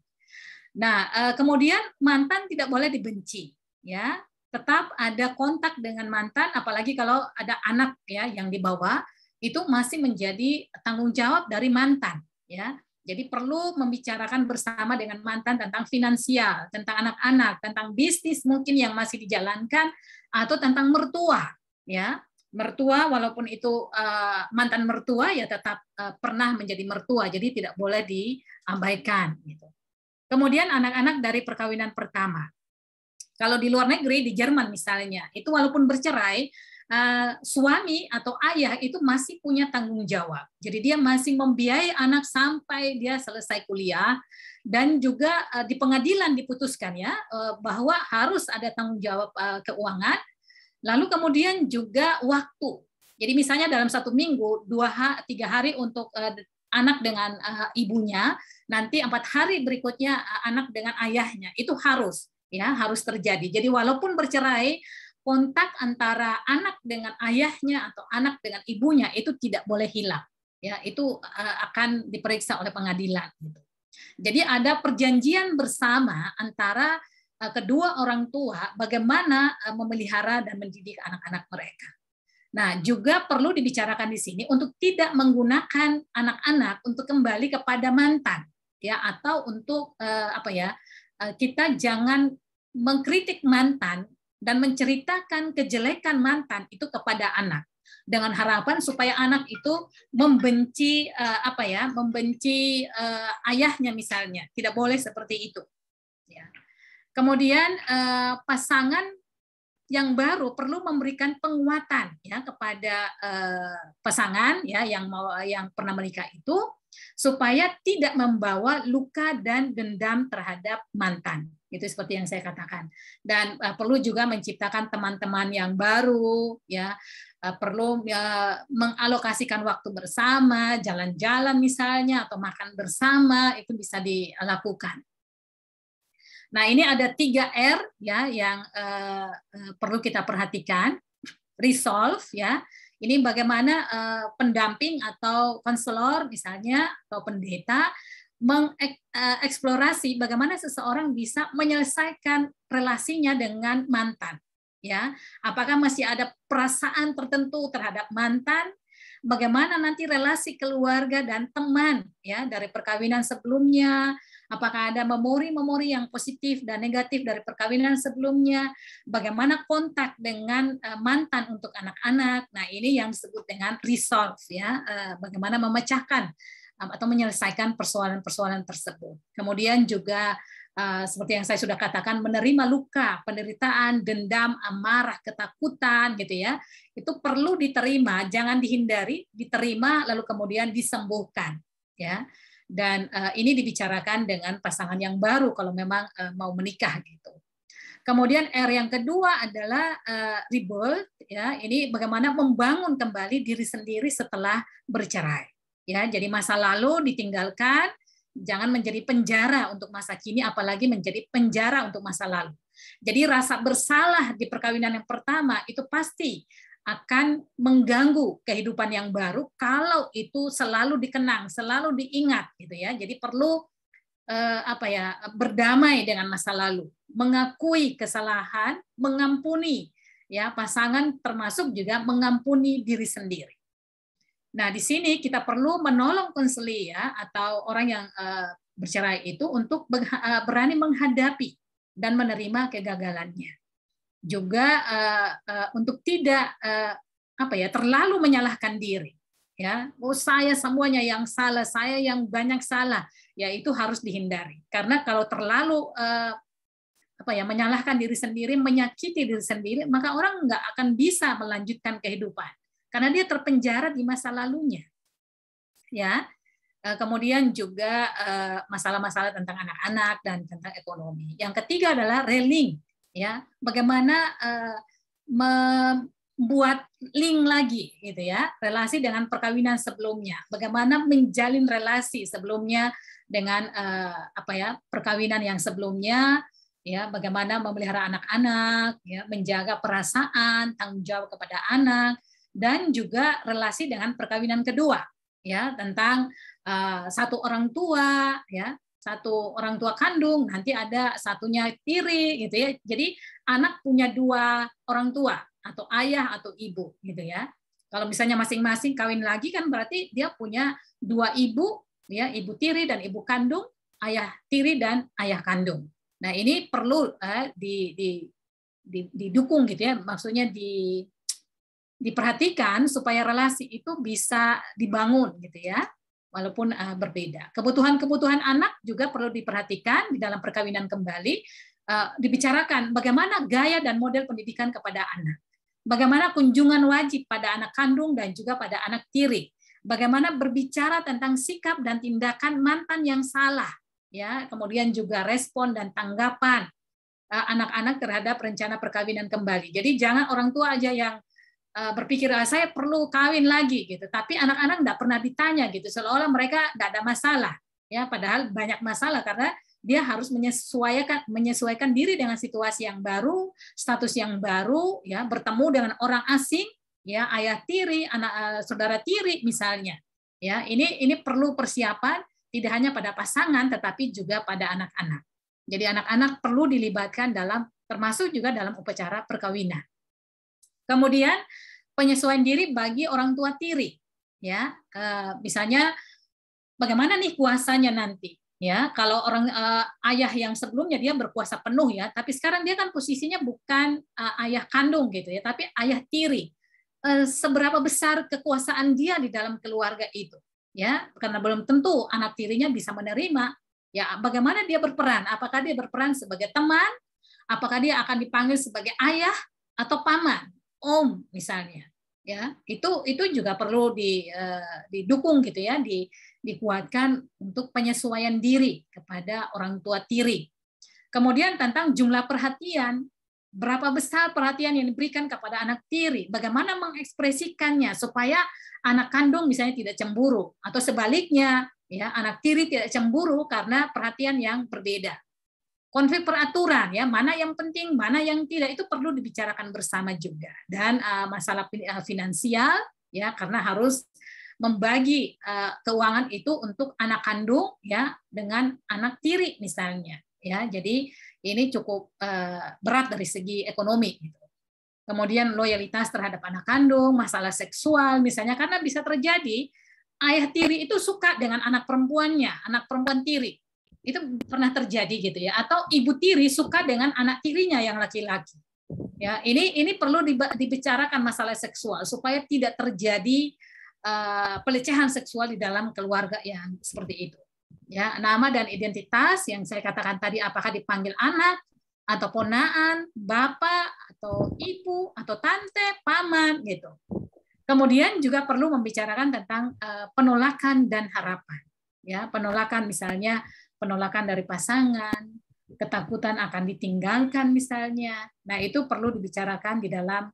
Nah, kemudian mantan tidak boleh dibenci, ya, tetap ada kontak dengan mantan, apalagi kalau ada anak ya yang dibawa, itu masih menjadi tanggung jawab dari mantan, ya. Jadi perlu membicarakan bersama dengan mantan tentang finansial, tentang anak-anak, tentang bisnis mungkin yang masih dijalankan, atau tentang mertua, ya. Mertua walaupun itu mantan mertua ya tetap pernah menjadi mertua, jadi tidak boleh diabaikan gitu. Kemudian anak-anak dari perkawinan pertama. Kalau di luar negeri, di Jerman misalnya, itu walaupun bercerai, suami atau ayah itu masih punya tanggung jawab. Jadi dia masih membiayai anak sampai dia selesai kuliah, dan juga di pengadilan diputuskan ya bahwa harus ada tanggung jawab keuangan. Lalu kemudian juga waktu. Jadi misalnya dalam 1 minggu 2-3 hari untuk anak dengan ibunya, nanti 4 hari berikutnya anak dengan ayahnya. Itu harus terjadi. Jadi walaupun bercerai, kontak antara anak dengan ayahnya atau anak dengan ibunya itu tidak boleh hilang. Ya, itu akan diperiksa oleh pengadilan. Jadi ada perjanjian bersama antara kedua orang tua bagaimana memelihara dan mendidik anak-anak mereka. Nah, juga perlu dibicarakan di sini untuk tidak menggunakan anak-anak untuk kembali kepada mantan, ya, atau untuk kita jangan mengkritik mantan dan menceritakan kejelekan mantan itu kepada anak dengan harapan supaya anak itu membenci ayahnya misalnya. Tidak boleh seperti itu. Ya. Kemudian pasangan yang baru perlu memberikan penguatan ya kepada pasangan ya yang pernah menikah itu supaya tidak membawa luka dan dendam terhadap mantan. Itu seperti yang saya katakan. Dan perlu juga menciptakan teman-teman yang baru ya. Perlu mengalokasikan waktu bersama, jalan-jalan misalnya atau makan bersama, itu bisa dilakukan. Nah, ini ada 3 R ya yang perlu kita perhatikan. Resolve ya. Ini bagaimana pendamping atau konselor misalnya atau pendeta mengeksplorasi bagaimana seseorang bisa menyelesaikan relasinya dengan mantan. Ya, apakah masih ada perasaan tertentu terhadap mantan? Bagaimana nanti relasi keluarga dan teman ya dari perkawinan sebelumnya, Apakah ada memori-memori yang positif dan negatif dari perkawinan sebelumnya? Bagaimana kontak dengan mantan untuk anak-anak? Nah, ini yang disebut dengan resolve, ya. Bagaimana memecahkan atau menyelesaikan persoalan-persoalan tersebut. Kemudian juga seperti yang saya sudah katakan, menerima luka, penderitaan, dendam, amarah, ketakutan, gitu ya. Itu perlu diterima, jangan dihindari, diterima lalu kemudian disembuhkan, ya. Dan ini dibicarakan dengan pasangan yang baru kalau memang mau menikah gitu. Kemudian R yang kedua adalah rebuild, ya. Ini bagaimana membangun kembali diri sendiri setelah bercerai, ya. Jadi masa lalu ditinggalkan, jangan menjadi penjara untuk masa kini, apalagi menjadi penjara untuk masa lalu. Jadi rasa bersalah di perkawinan yang pertama itu pasti akan mengganggu kehidupan yang baru kalau itu selalu dikenang, selalu diingat, gitu ya. Jadi perlu berdamai dengan masa lalu, mengakui kesalahan, mengampuni, ya, pasangan, termasuk juga mengampuni diri sendiri. Nah, di sini kita perlu menolong konseli, ya, atau orang yang bercerai itu untuk berani menghadapi dan menerima kegagalannya. Juga untuk tidak terlalu menyalahkan diri, ya. Oh, saya semuanya yang salah, saya yang banyak salah, ya, itu harus dihindari. Karena kalau terlalu menyalahkan diri sendiri, menyakiti diri sendiri, maka orang nggak akan bisa melanjutkan kehidupan karena dia terpenjara di masa lalunya, ya. Kemudian juga masalah-masalah tentang anak-anak dan tentang ekonomi. Yang ketiga adalah railing, ya, bagaimana membuat link lagi, gitu ya, relasi dengan perkawinan sebelumnya, bagaimana menjalin relasi sebelumnya dengan perkawinan yang sebelumnya, ya, bagaimana memelihara anak-anak, ya, menjaga perasaan, tanggung jawab kepada anak, dan juga relasi dengan perkawinan kedua, ya, tentang satu orang tua, ya, satu orang tua kandung, nanti ada satunya tiri, gitu ya. Jadi anak punya dua orang tua, atau ayah atau ibu, gitu ya. Kalau misalnya masing-masing kawin lagi kan berarti dia punya dua ibu, ya, ibu tiri dan ibu kandung, ayah tiri dan ayah kandung. Nah, ini perlu didukung, gitu ya. Maksudnya diperhatikan supaya relasi itu bisa dibangun, gitu ya. Walaupun berbeda. Kebutuhan-kebutuhan anak juga perlu diperhatikan di dalam perkawinan kembali, dibicarakan bagaimana gaya dan model pendidikan kepada anak. Bagaimana kunjungan wajib pada anak kandung dan juga pada anak tiri. Bagaimana berbicara tentang sikap dan tindakan mantan yang salah, ya. Kemudian juga respon dan tanggapan anak-anak terhadap rencana perkawinan kembali. Jadi jangan orang tua aja yang berpikir saya perlu kawin lagi, gitu, tapi anak-anak nggak pernah ditanya, gitu, seolah-olah mereka nggak ada masalah, ya, padahal banyak masalah karena dia harus menyesuaikan diri dengan situasi yang baru, status yang baru, ya, bertemu dengan orang asing, ya, ayah tiri, anak saudara tiri misalnya, ya. Ini perlu persiapan tidak hanya pada pasangan tetapi juga pada anak-anak. Jadi anak-anak perlu dilibatkan termasuk juga dalam upacara perkawinan. Kemudian penyesuaian diri bagi orang tua tiri, ya, misalnya bagaimana nih kuasanya nanti, ya. Kalau orang ayah yang sebelumnya dia berkuasa penuh, ya, tapi sekarang dia kan posisinya bukan ayah kandung, gitu ya, tapi ayah tiri. Seberapa besar kekuasaan dia di dalam keluarga itu, ya, karena belum tentu anak tirinya bisa menerima, ya. Bagaimana dia berperan? Apakah dia berperan sebagai teman? Apakah dia akan dipanggil sebagai ayah atau paman? Om misalnya, ya, itu juga perlu didukung, gitu ya, dikuatkan untuk penyesuaian diri kepada orang tua tiri. Kemudian tentang jumlah perhatian, berapa besar perhatian yang diberikan kepada anak tiri, bagaimana mengekspresikannya supaya anak kandung misalnya tidak cemburu, atau sebaliknya, ya, anak tiri tidak cemburu karena perhatian yang berbeda. Konflik peraturan, ya, mana yang penting, mana yang tidak, itu perlu dibicarakan bersama juga. Dan masalah finansial, ya, karena harus membagi keuangan itu untuk anak kandung, ya, dengan anak tiri misalnya, ya. Jadi ini cukup berat dari segi ekonomi, gitu. Kemudian loyalitas terhadap anak kandung, masalah seksual misalnya, karena bisa terjadi ayah tiri itu suka dengan anak perempuannya, anak perempuan tiri. Itu pernah terjadi gitu ya. Atau ibu tiri suka dengan anak tirinya yang laki-laki. Ya, ini perlu dibicarakan masalah seksual supaya tidak terjadi pelecehan seksual di dalam keluarga yang seperti itu. Ya, nama dan identitas yang saya katakan tadi, apakah dipanggil anak atau ponaan, bapak atau ibu atau tante, paman gitu. Kemudian juga perlu membicarakan tentang penolakan dan harapan. Ya, penolakan misalnya penolakan dari pasangan, ketakutan akan ditinggalkan misalnya. Nah, itu perlu dibicarakan di dalam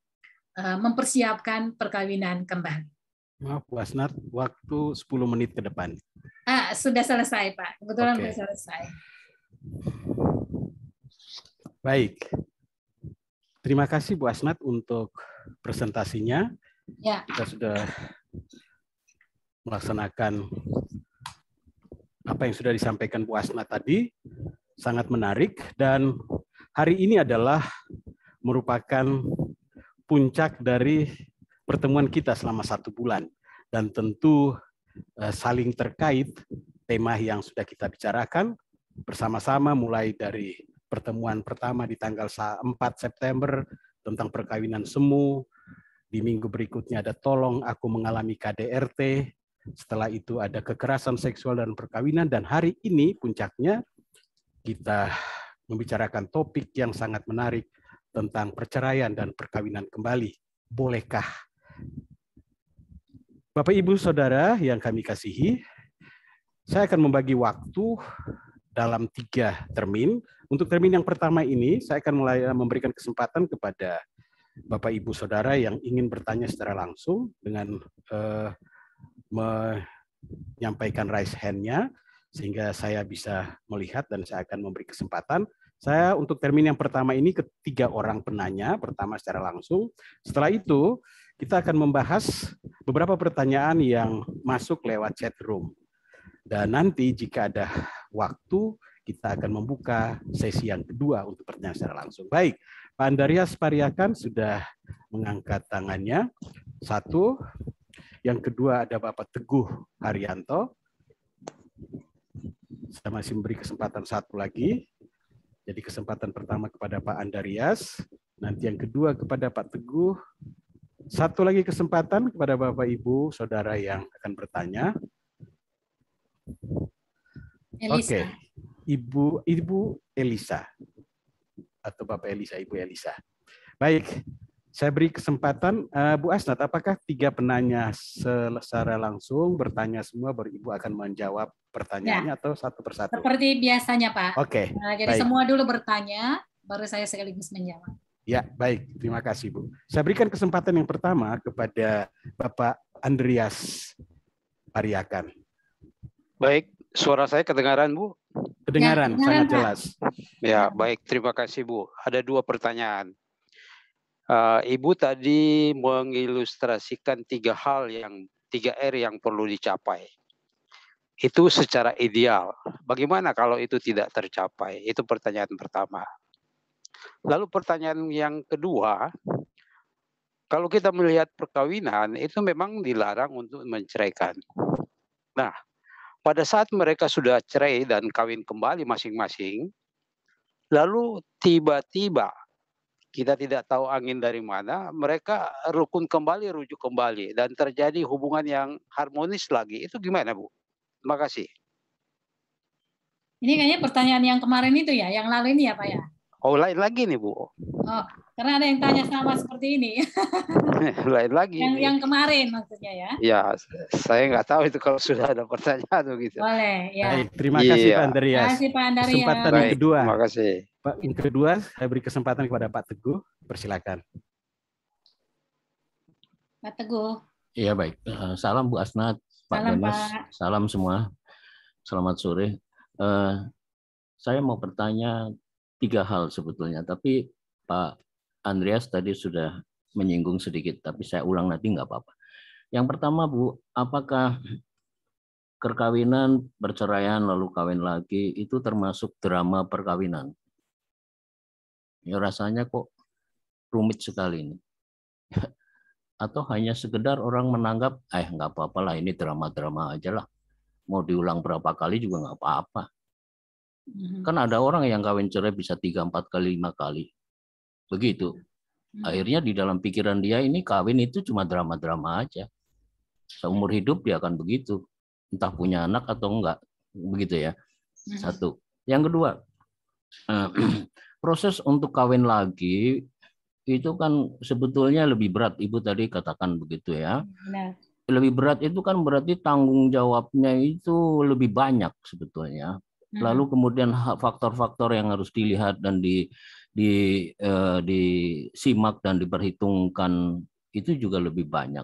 mempersiapkan perkawinan kembali. Maaf, Bu Asnat, waktu 10 menit ke depan. Sudah selesai, Pak. Kebetulan Oke. sudah selesai. Baik. Terima kasih Bu Asnat untuk presentasinya. Ya. Kita sudah melaksanakan apa yang sudah disampaikan Bu Asnat tadi, sangat menarik, dan hari ini adalah merupakan puncak dari pertemuan kita selama 1 bulan, dan tentu saling terkait tema yang sudah kita bicarakan bersama-sama, mulai dari pertemuan pertama di tanggal 4 September tentang perkawinan semu, di minggu berikutnya ada tolong aku mengalami KDRT, setelah itu ada kekerasan seksual dan perkawinan, dan hari ini puncaknya kita membicarakan topik yang sangat menarik tentang perceraian dan perkawinan kembali. Bolehkah? Bapak, Ibu, Saudara yang kami kasihi, saya akan membagi waktu dalam 3 termin. Untuk termin yang pertama ini, saya akan mulai memberikan kesempatan kepada Bapak, Ibu, Saudara yang ingin bertanya secara langsung dengan menyampaikan raise hand-nya, sehingga saya bisa melihat dan saya akan memberi kesempatan. Saya untuk termin yang pertama ini ke-3 orang penanya, pertama secara langsung. Setelah itu, kita akan membahas beberapa pertanyaan yang masuk lewat chat room. Dan nanti jika ada waktu, kita akan membuka sesi yang kedua untuk pertanyaan secara langsung. Baik, Pak Andarias Pariakan sudah mengangkat tangannya. 1. Yang kedua ada Bapak Teguh Haryanto. Saya masih memberi kesempatan 1 lagi. Jadi kesempatan pertama kepada Pak Andarias. Nanti yang kedua kepada Pak Teguh. 1 lagi kesempatan kepada Bapak, Ibu, Saudara yang akan bertanya. Elisa. Oke, Ibu Elisa. Atau Bapak Elisa, Ibu Elisa. Baik, saya beri kesempatan, Bu Asnat, apakah 3 penanya secara langsung bertanya semua, baru Ibu akan menjawab pertanyaannya, atau satu persatu? Seperti biasanya, Pak. Oke. Jadi baik. Semua dulu bertanya, baru saya sekaligus menjawab. Ya, baik. Terima kasih, Bu. Saya berikan kesempatan yang pertama kepada Bapak Andrias Pariakan. Baik, suara saya kedengaran, Bu? Kedengaran, ya, sangat jelas. Ya, baik. Terima kasih, Bu. Ada 2 pertanyaan. Ibu tadi mengilustrasikan 3 hal yang 3R yang perlu dicapai. Itu secara ideal. Bagaimana kalau itu tidak tercapai? Itu pertanyaan pertama. Lalu pertanyaan yang kedua, kalau kita melihat perkawinan, itu memang dilarang untuk menceraikan. Nah, pada saat mereka sudah cerai dan kawin kembali masing-masing, lalu tiba-tiba kita tidak tahu angin dari mana, mereka rukun kembali, rujuk kembali, dan terjadi hubungan yang harmonis lagi. Itu gimana, Bu? Terima kasih. Ini kayaknya pertanyaan yang kemarin itu ya, yang lalu ini ya, Pak ya? Oh, lain lagi nih, Bu. Oh, karena ada yang tanya sama seperti ini. Lain lagi. Yang kemarin maksudnya ya? Ya, saya nggak tahu itu kalau sudah ada pertanyaan begitu. Boleh, ya. Baik, terima kasih Pak Andarias. Terima kasih Pak Andarias. Kesempatan yang kedua. Terima kasih. Pak, yang kedua, saya beri kesempatan kepada Pak Teguh. Persilakan. Pak Teguh. Iya, baik. Salam Bu Asnat, Pak Demes. Salam semua. Selamat sore. Saya mau bertanya 3 hal sebetulnya, tapi Pak Andreas tadi sudah menyinggung sedikit, tapi saya ulang nanti nggak apa-apa. Yang pertama, Bu, apakah perkawinan, perceraian, lalu kawin lagi, itu termasuk drama perkawinan? Ya rasanya kok rumit sekali ini. Atau hanya sekedar orang menanggap, nggak apa-apa lah, ini drama-drama aja lah. Mau diulang berapa kali juga nggak apa-apa. Kan ada orang yang kawin cerai bisa 3, 4 kali, 5 kali. Begitu. Akhirnya di dalam pikiran dia ini kawin itu cuma drama-drama aja. Seumur hidup dia akan begitu. Entah punya anak atau enggak. Begitu ya. Satu. Yang kedua, proses untuk kawin lagi itu kan sebetulnya lebih berat. Ibu tadi katakan begitu ya. Benar. Lebih berat itu kan berarti tanggung jawabnya itu lebih banyak sebetulnya. Lalu kemudian faktor-faktor yang harus dilihat dan disimak dan diperhitungkan itu juga lebih banyak.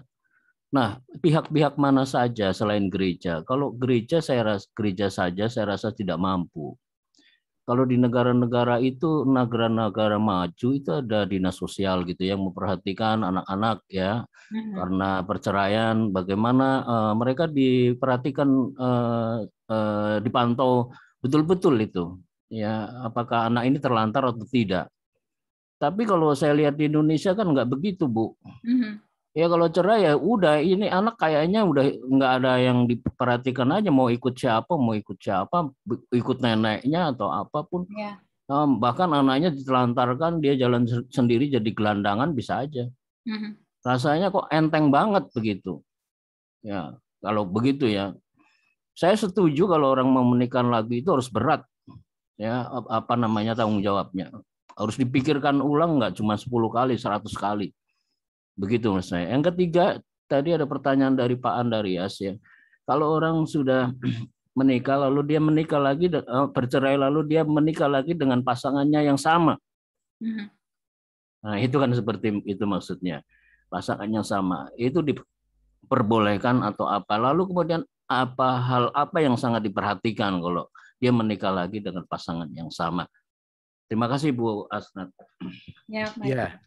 Nah, pihak-pihak mana saja selain gereja? Kalau gereja saja saya rasa tidak mampu. Kalau di negara-negara itu, negara-negara maju itu ada dinas sosial gitu yang memperhatikan anak-anak ya, karena perceraian, bagaimana mereka diperhatikan, dipantau betul-betul itu, ya apakah anak ini terlantar atau tidak. Tapi kalau saya lihat di Indonesia kan nggak begitu, Bu. Ya kalau cerai ya udah, ini anak kayaknya udah nggak ada yang diperhatikan aja, mau ikut siapa, ikut neneknya atau apapun. Ya. Bahkan anaknya ditelantarkan, dia jalan sendiri jadi gelandangan bisa aja. Rasanya kok enteng banget begitu. Ya kalau begitu ya, saya setuju kalau orang mau menikah lagi itu harus berat. Ya apa namanya tanggung jawabnya. Harus dipikirkan ulang, nggak cuma 10 kali, 100 kali. Begitu mas saya. Yang ketiga, tadi ada pertanyaan dari Pak Andarias ya. Kalau orang sudah menikah lalu dia menikah lagi, bercerai lalu dia menikah lagi dengan pasangannya yang sama. Nah, itu kan seperti itu maksudnya. Pasangannya sama. Itu diperbolehkan atau apa? Lalu kemudian hal apa yang sangat diperhatikan kalau dia menikah lagi dengan pasangan yang sama? Terima kasih Bu Asnat. Ya, baik. Ya.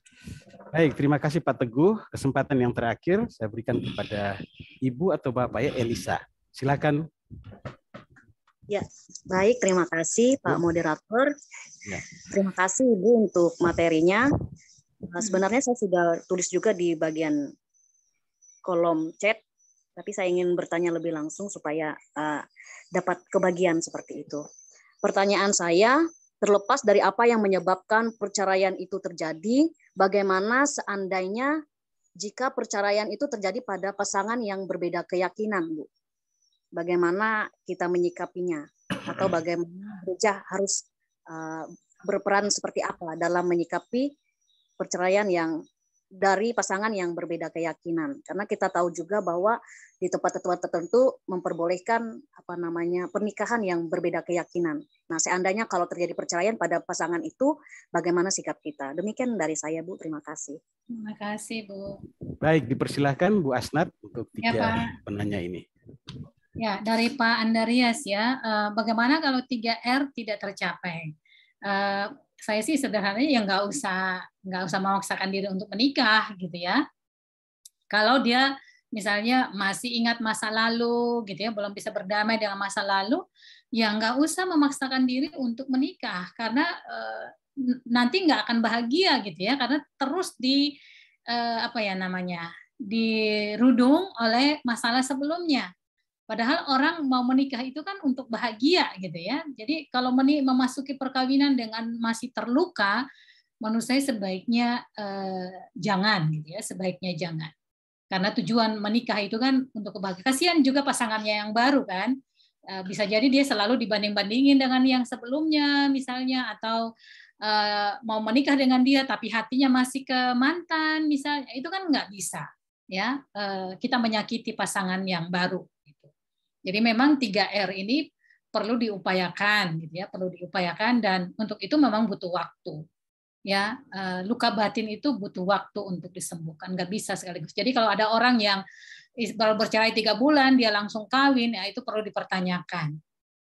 Baik, terima kasih Pak Teguh. Kesempatan yang terakhir saya berikan kepada Ibu atau Bapak ya, Elisa. Silakan. Ya, baik. Terima kasih Pak Moderator. Ya. Terima kasih Ibu untuk materinya. Sebenarnya saya sudah tulis juga di bagian kolom chat, tapi saya ingin bertanya lebih langsung supaya dapat kebagian seperti itu. Pertanyaan saya, terlepas dari apa yang menyebabkan perceraian itu terjadi, bagaimana seandainya jika perceraian itu terjadi pada pasangan yang berbeda keyakinan, Bu? Bagaimana kita menyikapinya? Atau bagaimana gereja harus berperan seperti apa dalam menyikapi perceraian yang dari pasangan yang berbeda keyakinan? Karena kita tahu juga bahwa di tempat-tempat tertentu memperbolehkan pernikahan yang berbeda keyakinan. Nah, seandainya kalau terjadi perceraian pada pasangan itu, bagaimana sikap kita? Demikian dari saya, Bu. Terima kasih. Terima kasih, Bu. Baik, dipersilahkan Bu Asnat untuk 3 penanya ini. Ya, dari Pak Andarias ya, bagaimana kalau 3R tidak tercapai? Saya sih sederhananya ya nggak usah memaksakan diri untuk menikah gitu ya. Kalau dia misalnya masih ingat masa lalu gitu ya, belum bisa berdamai dengan masa lalu, ya nggak usah memaksakan diri untuk menikah karena nanti nggak akan bahagia gitu ya, karena terus dirudung oleh masalah sebelumnya. Padahal orang mau menikah itu kan untuk bahagia gitu ya. Jadi kalau memasuki perkawinan dengan masih terluka, menurut saya sebaiknya jangan gitu ya, sebaiknya jangan. Karena tujuan menikah itu kan untuk kebahagiaan. Kasihan juga pasangannya yang baru kan. Bisa jadi dia selalu dibanding-bandingin dengan yang sebelumnya misalnya, atau mau menikah dengan dia tapi hatinya masih ke mantan misalnya. Itu kan nggak bisa ya. Kita menyakiti pasangan yang baru. Jadi memang 3R ini perlu diupayakan gitu ya, perlu diupayakan, dan untuk itu memang butuh waktu. Ya, luka batin itu butuh waktu untuk disembuhkan, nggak bisa sekaligus. Jadi kalau ada orang yang baru bercerai 3 bulan dia langsung kawin, ya itu perlu dipertanyakan.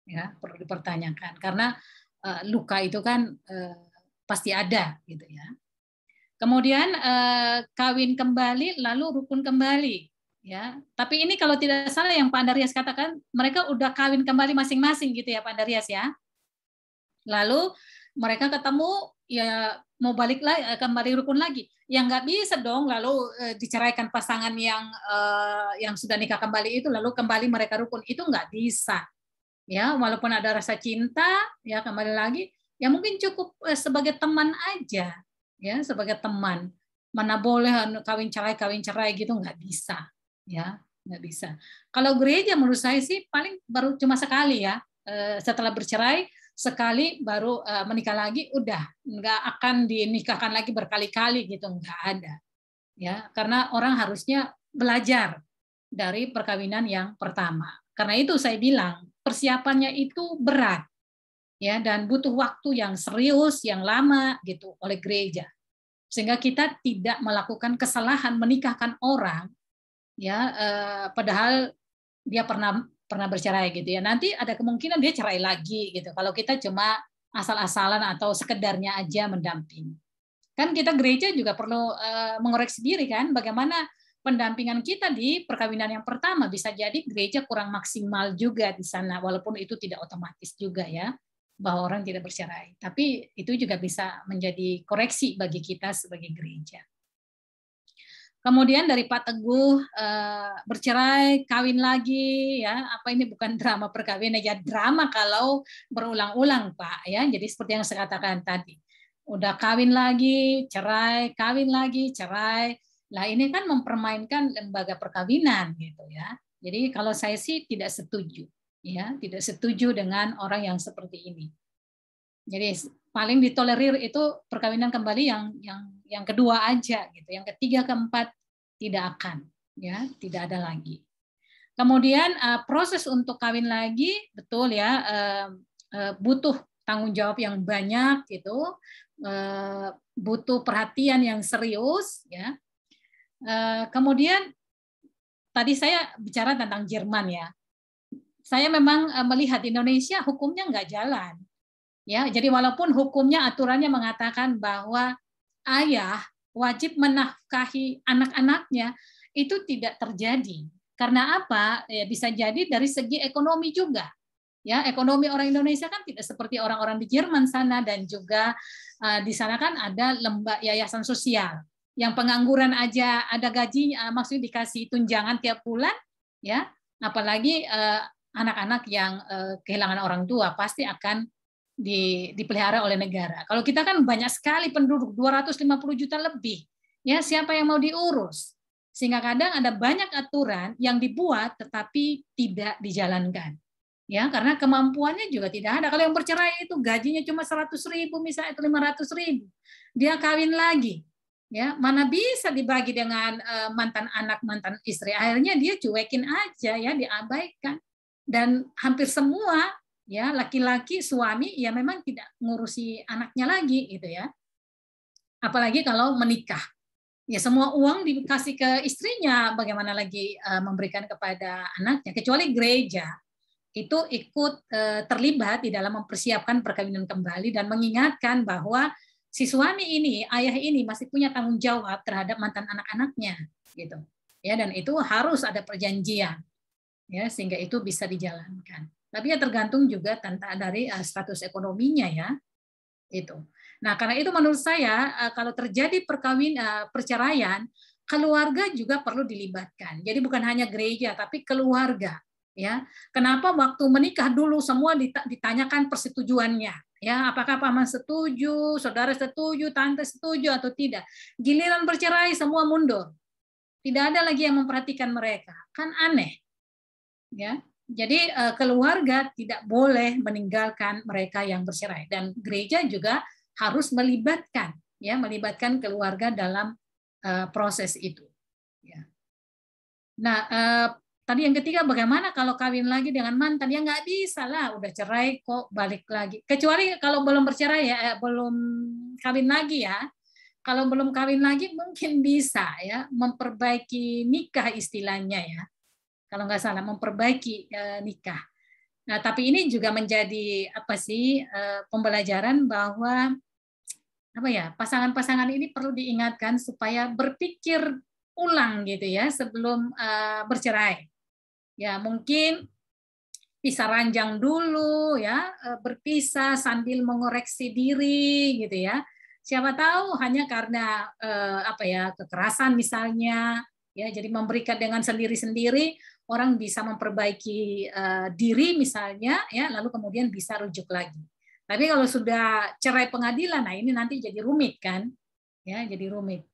Ya, perlu dipertanyakan karena luka itu kan pasti ada gitu ya. Kemudian kawin kembali lalu rukun kembali. Ya, tapi ini kalau tidak salah yang Pak Andarias katakan, mereka udah kawin kembali masing-masing gitu ya Pak Andarias ya. Lalu mereka ketemu ya mau balik lagi, kembali rukun lagi. Ya nggak bisa dong lalu diceraikan pasangan yang sudah nikah kembali itu lalu kembali mereka rukun, itu nggak bisa. Ya, walaupun ada rasa cinta, ya kembali lagi, ya mungkin cukup sebagai teman aja, ya sebagai teman. Mana boleh kawin cerai gitu, nggak bisa, ya nggak bisa. Kalau gereja menurut saya sih paling baru cuma sekali ya, setelah bercerai sekali baru menikah lagi, udah nggak akan dinikahkan lagi berkali-kali gitu, nggak ada, ya karena orang harusnya belajar dari perkawinan yang pertama. Karena itu saya bilang persiapannya itu berat, ya dan butuh waktu yang serius, yang lama gitu oleh gereja, sehingga kita tidak melakukan kesalahan menikahkan orang, ya padahal dia pernah bercerai gitu ya. Nanti ada kemungkinan dia cerai lagi gitu. Kalau kita cuma asal-asalan atau sekedarnya aja mendampingi. Kan kita gereja juga perlu mengoreksi diri kan, bagaimana pendampingan kita di perkawinan yang pertama. Bisa jadi gereja kurang maksimal juga di sana, walaupun itu tidak otomatis juga ya, bahwa orang tidak bercerai. Tapi itu juga bisa menjadi koreksi bagi kita sebagai gereja. Kemudian dari Pak Teguh, bercerai, kawin lagi, ya apa ini bukan drama perkawinan, ya drama kalau berulang-ulang Pak, ya. Jadi seperti yang saya katakan tadi, udah kawin lagi, cerai, kawin lagi, cerai. Lah ini kan mempermainkan lembaga perkawinan gitu ya. Jadi kalau saya sih tidak setuju, ya tidak setuju dengan orang yang seperti ini. Jadi paling ditolerir itu perkawinan kembali yang kedua aja gitu, yang ketiga keempat tidak akan, ya tidak ada lagi. Kemudian proses untuk kawin lagi betul ya butuh tanggung jawab yang banyak gitu, butuh perhatian yang serius ya. Kemudian tadi saya bicara tentang Jerman ya. Saya memang melihat Indonesia hukumnya nggak jalan. Ya, jadi walaupun hukumnya aturannya mengatakan bahwa ayah wajib menafkahi anak-anaknya, itu tidak terjadi. Karena apa? Ya, bisa jadi dari segi ekonomi juga. Ya, ekonomi orang Indonesia kan tidak seperti orang-orang di Jerman sana, dan juga di sana kan ada yayasan sosial. Yang pengangguran aja ada gaji, maksudnya dikasih tunjangan tiap bulan, ya. Apalagi anak-anak yang kehilangan orang tua pasti akan dipelihara oleh negara. Kalau kita kan banyak sekali penduduk, 250 juta lebih. Ya, siapa yang mau diurus? Sehingga kadang ada banyak aturan yang dibuat tetapi tidak dijalankan. Ya, karena kemampuannya juga tidak ada. Kalau yang bercerai itu gajinya cuma 100.000 misalnya, itu 500.000. Dia kawin lagi. Ya, mana bisa dibagi dengan mantan anak, mantan istri. Akhirnya dia cuekin aja ya, diabaikan. Dan hampir semua ya laki-laki suami ya memang tidak ngurusi anaknya lagi gitu ya. Apalagi kalau menikah. Ya semua uang dikasih ke istrinya, bagaimana lagi memberikan kepada anaknya, kecuali gereja itu ikut terlibat di dalam mempersiapkan perkawinan kembali dan mengingatkan bahwa si suami ini, ayah ini masih punya tanggung jawab terhadap mantan anak-anaknya gitu. Ya, dan itu harus ada perjanjian. Ya, sehingga itu bisa dijalankan. Tapi ya tergantung juga dari status ekonominya ya. Itu. Nah, karena itu menurut saya kalau terjadi perceraian, keluarga juga perlu dilibatkan. Jadi bukan hanya gereja tapi keluarga. Ya, kenapa waktu menikah dulu semua ditanyakan persetujuannya? Ya, apakah paman setuju, saudara setuju, tante setuju atau tidak? Giliran bercerai semua mundur. Tidak ada lagi yang memperhatikan mereka. Kan aneh. Ya. Jadi keluarga tidak boleh meninggalkan mereka yang bercerai, dan gereja juga harus melibatkan keluarga dalam proses itu. Ya. Nah, tadi yang ketiga, bagaimana kalau kawin lagi dengan mantan? Ya nggak bisa lah, udah cerai kok balik lagi. Kecuali kalau belum bercerai ya, belum kawin lagi ya. Kalau belum kawin lagi mungkin bisa ya memperbaiki nikah istilahnya ya. Kalau nggak salah memperbaiki nikah. Nah, tapi ini juga menjadi pembelajaran bahwa pasangan-pasangan ini perlu diingatkan supaya berpikir ulang gitu ya sebelum bercerai. Ya, mungkin pisah ranjang dulu ya, berpisah sambil mengoreksi diri gitu ya. Siapa tahu hanya karena kekerasan misalnya ya, jadi memberikan dengan sendiri-sendiri. orang bisa memperbaiki diri misalnya, ya, lalu kemudian bisa rujuk lagi. Tapi kalau sudah cerai pengadilan, nah ini nanti jadi rumit kan, ya, jadi rumit.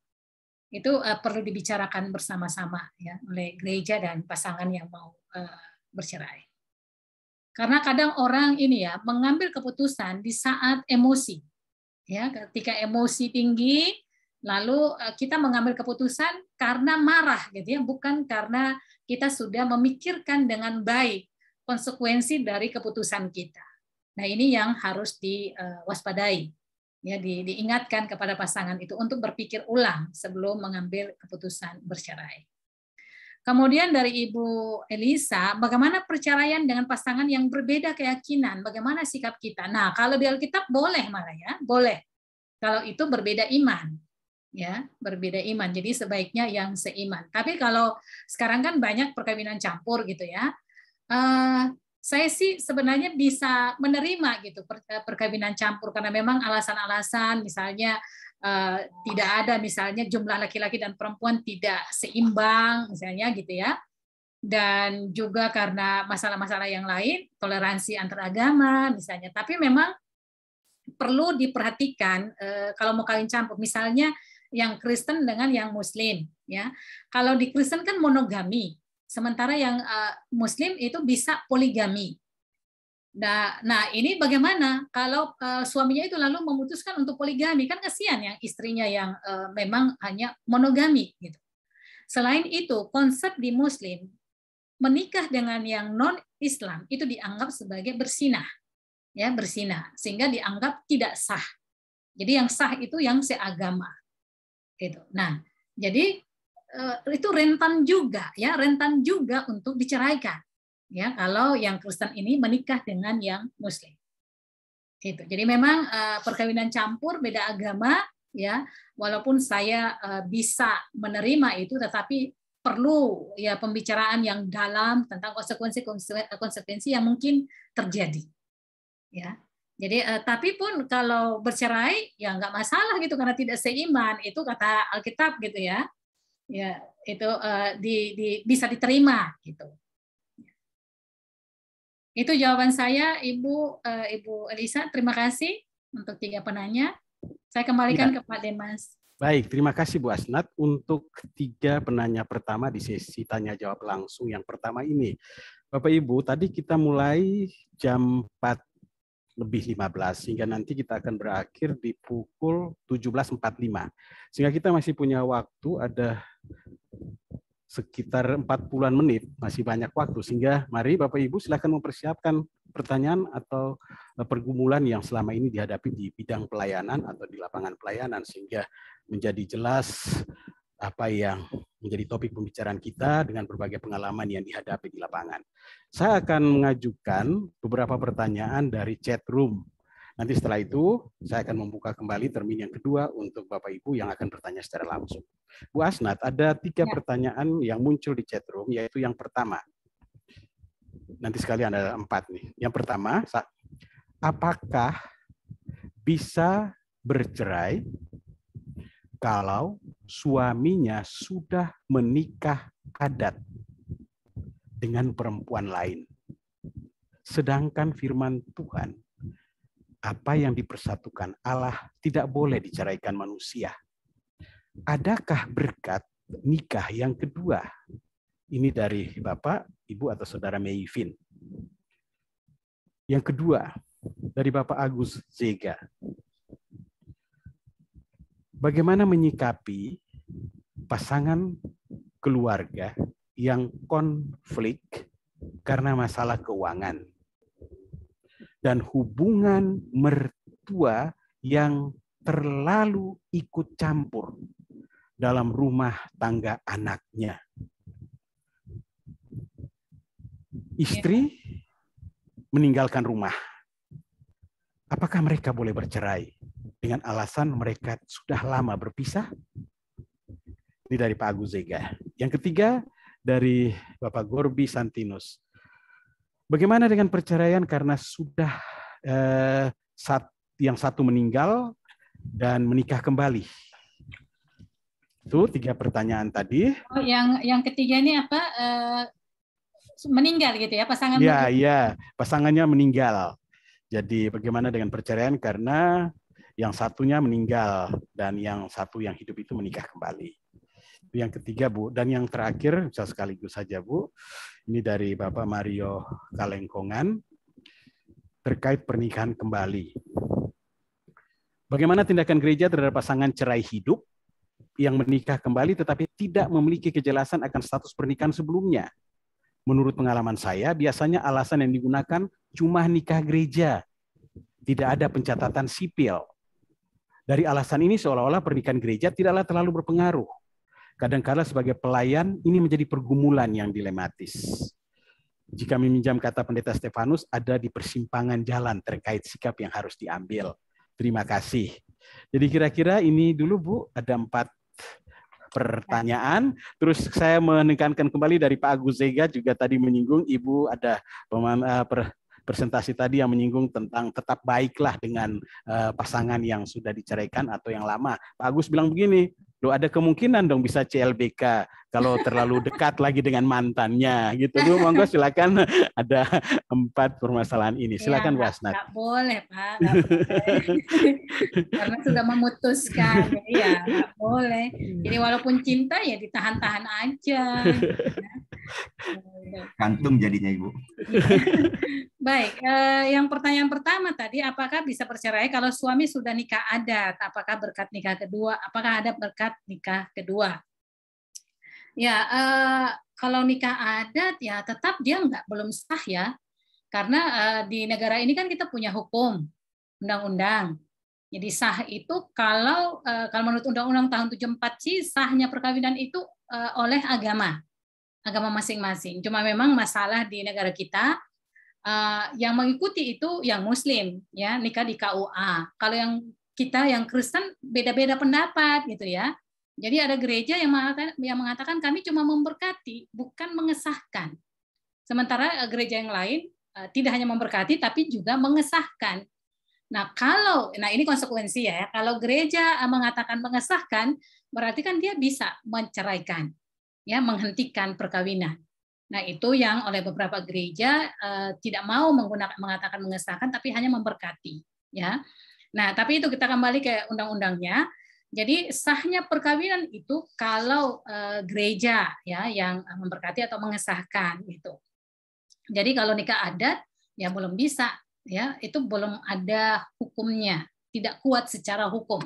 Itu perlu dibicarakan bersama-sama ya oleh gereja dan pasangan yang mau bercerai. Karena kadang orang ini ya mengambil keputusan di saat emosi. Ya, ketika emosi tinggi, lalu kita mengambil keputusan karena marah gitu ya, bukan karena kita sudah memikirkan dengan baik konsekuensi dari keputusan kita. Nah, ini yang harus diwaspadai. Ya, diingatkan kepada pasangan itu untuk berpikir ulang sebelum mengambil keputusan bercerai. Kemudian dari Ibu Elisa, bagaimana perceraian dengan pasangan yang berbeda keyakinan? Bagaimana sikap kita? Nah, kalau di Alkitab boleh malah ya, boleh. Kalau itu berbeda iman, ya, berbeda iman. Jadi sebaiknya yang seiman. Tapi kalau sekarang kan banyak perkawinan campur gitu ya. Saya sih sebenarnya bisa menerima gitu perkawinan campur karena memang alasan-alasan misalnya tidak ada misalnya jumlah laki-laki dan perempuan tidak seimbang misalnya gitu ya, dan juga karena masalah-masalah yang lain, toleransi antar agama misalnya. Tapi memang perlu diperhatikan kalau mau kawin campur misalnya yang Kristen dengan yang Muslim ya. Kalau di Kristen kan monogami, sementara yang Muslim itu bisa poligami. Nah, ini bagaimana kalau suaminya itu lalu memutuskan untuk poligami? Kan kasihan yang istrinya yang memang hanya monogami gitu. Selain itu, konsep di Muslim menikah dengan yang non-Islam itu dianggap sebagai bersinah. Ya, bersinah, sehingga dianggap tidak sah. Jadi yang sah itu yang seagama. Gitu. Nah, jadi itu rentan juga ya, rentan juga untuk diceraikan. Ya, kalau yang Kristen ini menikah dengan yang Muslim. Gitu. Jadi memang perkawinan campur beda agama ya, walaupun saya bisa menerima itu, tetapi perlu ya pembicaraan yang dalam tentang konsekuensi yang mungkin terjadi. Ya. Jadi tapi pun kalau bercerai ya nggak masalah gitu karena tidak seiman, itu kata Alkitab gitu ya. Ya, itu bisa diterima gitu. Itu jawaban saya, Ibu Elisa. Terima kasih untuk 3 penanya. Saya kembalikan ke Pak Demas. Baik, terima kasih Bu Asnat untuk 3 penanya pertama di sesi tanya jawab langsung yang pertama ini. Bapak Ibu, tadi kita mulai jam 4:15 sehingga nanti kita akan berakhir di pukul 17.45. Sehingga kita masih punya waktu ada sekitar 40-an menit, masih banyak waktu, sehingga mari Bapak Ibu silakan mempersiapkan pertanyaan atau pergumulan yang selama ini dihadapi di bidang pelayanan atau di lapangan pelayanan, sehingga menjadi jelas apa yang menjadi topik pembicaraan kita dengan berbagai pengalaman yang dihadapi di lapangan. Saya akan mengajukan beberapa pertanyaan dari chat room. Nanti setelah itu, saya akan membuka kembali termin yang kedua untuk Bapak Ibu yang akan bertanya secara langsung. Bu Asnat, ada 3 pertanyaan yang muncul di chat room, yaitu yang pertama. Nanti sekalian ada 4 nih. Yang pertama, apakah bisa bercerai kalau suaminya sudah menikah adat dengan perempuan lain? Sedangkan firman Tuhan, apa yang dipersatukan Allah tidak boleh diceraikan manusia. Adakah berkat nikah yang kedua? Ini dari Bapak, Ibu, atau Saudara Meivin. Yang kedua, dari Bapak Agus Zega. Bagaimana menyikapi pasangan keluarga yang konflik karena masalah keuangan? Dan hubungan mertua yang terlalu ikut campur dalam rumah tangga anaknya. Istri meninggalkan rumah. Apakah mereka boleh bercerai dengan alasan mereka sudah lama berpisah? Ini dari Pak Agus Zega. Yang ketiga dari Bapak Gorbi Santinus. Bagaimana dengan perceraian karena sudah yang satu meninggal dan menikah kembali? Itu 3 pertanyaan tadi. Oh, yang ketiga ini apa? meninggal gitu ya, pasangan. Ya, ya, pasangannya meninggal. Jadi bagaimana dengan perceraian karena yang satunya meninggal dan yang satu yang hidup itu menikah kembali. Itu yang ketiga, Bu. Dan yang terakhir, bisa sekaligus saja, Bu. Ini dari Bapak Mario Kalengkongan terkait pernikahan kembali. Bagaimana tindakan gereja terhadap pasangan cerai hidup yang menikah kembali tetapi tidak memiliki kejelasan akan status pernikahan sebelumnya? Menurut pengalaman saya, biasanya alasan yang digunakan cuma nikah gereja. Tidak ada pencatatan sipil. Dari alasan ini seolah-olah pernikahan gereja tidaklah terlalu berpengaruh. Kadang-kala sebagai pelayan, ini menjadi pergumulan yang dilematis. Jika meminjam kata Pendeta Stefanus, ada di persimpangan jalan terkait sikap yang harus diambil. Terima kasih. Jadi kira-kira ini dulu, Bu, ada 4 pertanyaan. Terus saya menekankan kembali dari Pak Agus Zega juga tadi menyinggung, Ibu ada presentasi tadi yang menyinggung tentang tetap baiklah dengan pasangan yang sudah diceraikan atau yang lama. Pak Agus bilang begini, loh ada kemungkinan dong bisa CLBK kalau terlalu dekat lagi dengan mantannya gitu. Bu, monggo silakan, ada 4 permasalahan ini. Silakan, Bu Asnat. Nggak boleh, Pak. Nggak boleh. Karena sudah memutuskan, jadi ya nggak boleh. Jadi walaupun cinta ya ditahan-tahan aja. Kantung jadinya, Ibu. Baik, yang pertanyaan pertama tadi, apakah bisa bercerai kalau suami sudah nikah adat? Apakah berkat nikah kedua? Apakah ada berkat nikah kedua? Ya, kalau nikah adat ya tetap dia belum sah ya, karena di negara ini kan kita punya hukum undang-undang. Jadi sah itu kalau menurut Undang-Undang tahun 74 sih sahnya perkawinan itu oleh agama masing-masing. Cuma memang masalah di negara kita yang mengikuti itu yang Muslim ya, nikah di KUA. Kalau yang Kristen beda-beda pendapat gitu ya. Jadi ada gereja yang mengatakan kami cuma memberkati, bukan mengesahkan. Sementara gereja yang lain tidak hanya memberkati tapi juga mengesahkan. Nah, ini konsekuensi ya. Kalau gereja mengatakan mengesahkan, berarti kan dia bisa menceraikan, ya, menghentikan perkawinan. Nah, itu yang oleh beberapa gereja tidak mau mengatakan mengesahkan, tapi hanya memberkati, ya. Nah, tapi itu kita kembali ke undang-undangnya. Jadi sahnya perkawinan itu kalau gereja ya yang memberkati atau mengesahkan itu. Jadi kalau nikah adat ya belum bisa, ya itu belum ada hukumnya, tidak kuat secara hukum.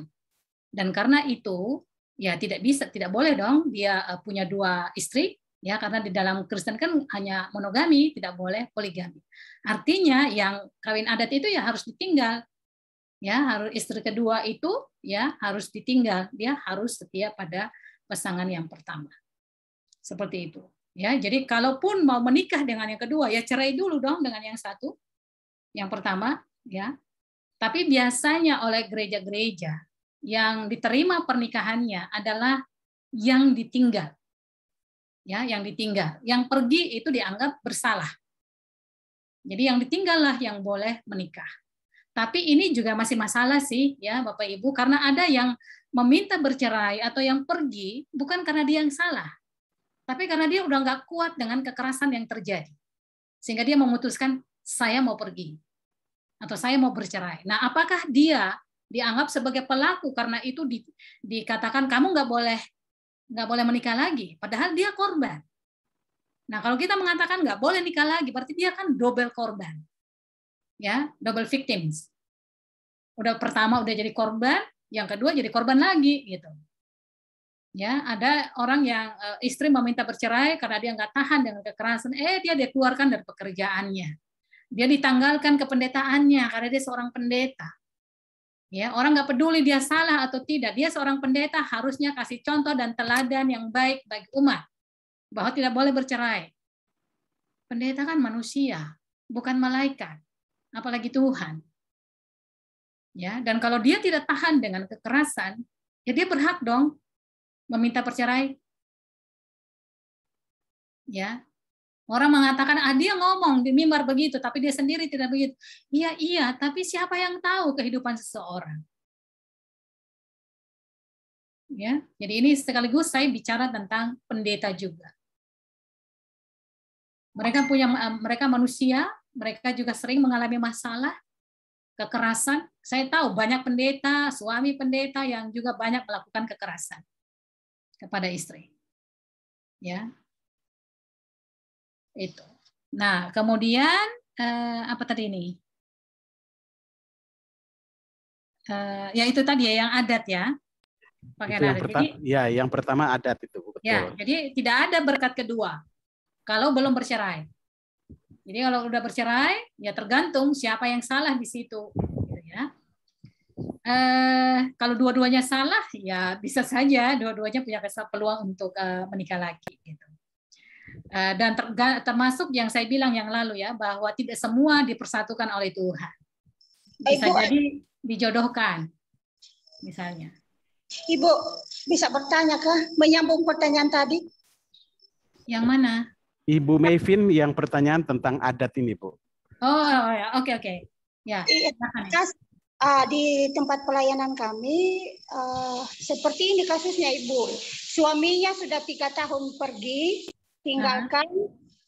Dan karena itu ya tidak boleh dong dia punya 2 istri. Ya, karena di dalam Kristen kan hanya monogami, tidak boleh poligami. Artinya yang kawin adat itu ya harus ditinggal. Ya, harus istri kedua itu ya harus ditinggal. Dia harus setia pada pasangan yang pertama. Seperti itu. Ya, jadi kalaupun mau menikah dengan yang kedua ya cerai dulu dong dengan yang satu. Yang pertama, ya. Tapi biasanya oleh gereja-gereja yang diterima pernikahannya adalah yang ditinggal. Ya, yang ditinggal, yang pergi itu dianggap bersalah. Jadi yang ditinggallah yang boleh menikah. Tapi ini juga masih masalah sih, ya Bapak Ibu, karena ada yang meminta bercerai atau yang pergi bukan karena dia yang salah, tapi karena dia udah nggak kuat dengan kekerasan yang terjadi, sehingga dia memutuskan saya mau pergi atau saya mau bercerai. Nah, apakah dia dianggap sebagai pelaku karena itu dikatakan kamu nggak boleh menikah lagi, padahal dia korban. Nah, kalau kita mengatakan nggak boleh nikah lagi, berarti dia kan double korban, ya, double victims. Pertama udah jadi korban, yang kedua jadi korban lagi, gitu. Ya, ada orang yang istri meminta bercerai karena dia nggak tahan dengan kekerasan, dia dikeluarkan dari pekerjaannya, dia ditanggalkan kependetaannya karena dia seorang pendeta. Ya, orang nggak peduli dia salah atau tidak, dia seorang pendeta harusnya kasih contoh dan teladan yang baik bagi umat bahwa tidak boleh bercerai. Pendeta kan manusia, bukan malaikat, apalagi Tuhan. Ya, dan kalau dia tidak tahan dengan kekerasan, ya dia berhak dong meminta bercerai. Ya. Orang mengatakan, dia ngomong di mimbar begitu, tapi dia sendiri tidak begitu. Iya, tapi siapa yang tahu kehidupan seseorang? Ya, jadi ini sekaligus saya bicara tentang pendeta juga. Mereka manusia, mereka juga sering mengalami masalah, kekerasan. Saya tahu banyak pendeta, suami pendeta yang juga banyak melakukan kekerasan kepada istri. Ya. Itu. Nah, kemudian apa tadi ini? Ya itu tadi ya, yang adat ya. Pakai adat. Yang pertama adat itu. Betul. Ya, jadi tidak ada berkat kedua kalau belum bercerai. Jadi kalau udah bercerai, ya tergantung siapa yang salah di situ. Gitu ya. Kalau dua-duanya salah, ya bisa saja dua-duanya punya peluang untuk menikah lagi. Gitu. Dan termasuk yang saya bilang yang lalu ya, bahwa tidak semua dipersatukan oleh Tuhan. Bisa jadi dijodohkan, misalnya. Ibu bisa bertanya kah? Menyambung pertanyaan tadi? Yang mana? Ibu Mayvin yang pertanyaan tentang adat ini, Bu. Oh ya, oke. Ya. Di tempat pelayanan kami seperti ini kasusnya, Ibu. Suaminya sudah 3 tahun pergi,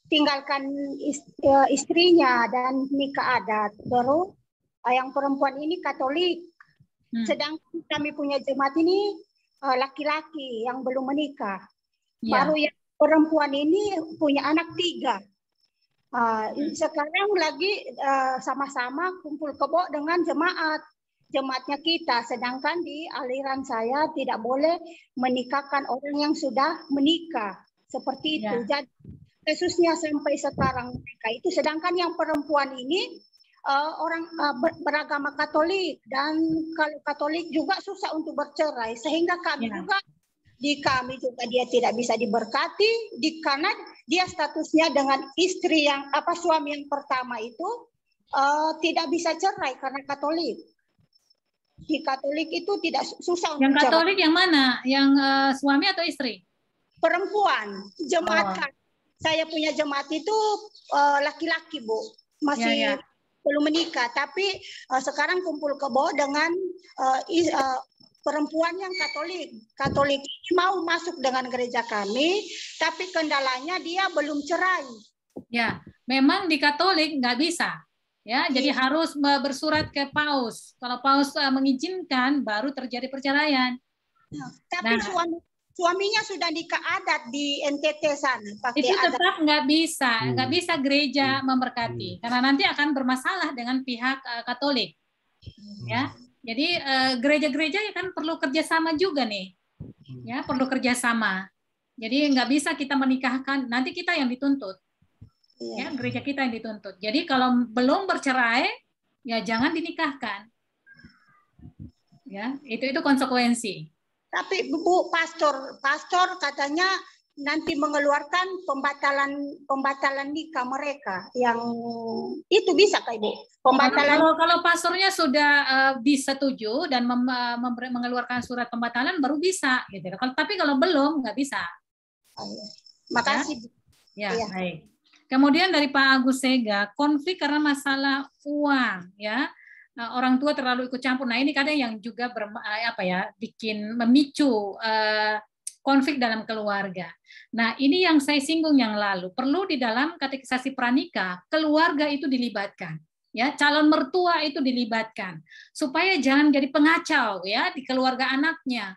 tinggalkan istrinya dan nikah adat. Terus yang perempuan ini Katolik. Sedangkan kami punya jemaat ini laki-laki yang belum menikah. Baru yang perempuan ini punya anak 3. Sekarang lagi sama-sama kumpul kebo dengan jemaatnya kita. Sedangkan di aliran saya tidak boleh menikahkan orang yang sudah menikah. Seperti itu. Jadi kasusnya sampai sekarang mereka itu. Sedangkan yang perempuan ini orang beragama Katolik. Dan kalau Katolik juga susah untuk bercerai. Sehingga kami juga dia tidak bisa diberkati karena dia statusnya dengan istri yang suami yang pertama itu tidak bisa cerai karena Katolik. Di Katolik itu tidak susah untuk cerai. Yang Katolik yang mana? Yang suami atau istri? Perempuan. Jemaat saya punya jemaat itu laki-laki, Bu. Masih belum menikah, tapi sekarang kumpul kebo dengan perempuan yang Katolik. Katolik ini mau masuk dengan gereja kami, tapi kendalanya dia belum cerai. Ya, memang di Katolik nggak bisa. Ya, jadi harus bersurat ke Paus. Kalau Paus mengizinkan, baru terjadi perceraian. Tapi suaminya sudah nikah adat di NTT sana. Itu tetap nggak bisa gereja memberkati, karena nanti akan bermasalah dengan pihak Katolik. Ya. Jadi gereja-gereja ya kan perlu kerjasama juga nih, ya perlu kerjasama. Jadi nggak bisa kita menikahkan, nanti kita yang dituntut, ya gereja kita yang dituntut. Jadi kalau belum bercerai, ya jangan dinikahkan, ya itu konsekuensi. Tapi Bu pastor katanya nanti mengeluarkan pembatalan nikah mereka yang itu bisa Kak Ibu. Pembatalan kalau pastornya sudah disetujui dan mengeluarkan surat pembatalan baru bisa gitu. Tapi kalau belum nggak bisa. Makasih. Ya, baik. Kemudian dari Pak Agus Sega, konflik karena masalah uang, ya. Orang tua terlalu ikut campur. Nah, ini kadang yang juga bikin memicu konflik dalam keluarga. Nah, ini yang saya singgung yang lalu. Perlu di dalam katekisasi pranikah, keluarga itu dilibatkan. Ya, calon mertua itu dilibatkan. Supaya jangan jadi pengacau ya di keluarga anaknya.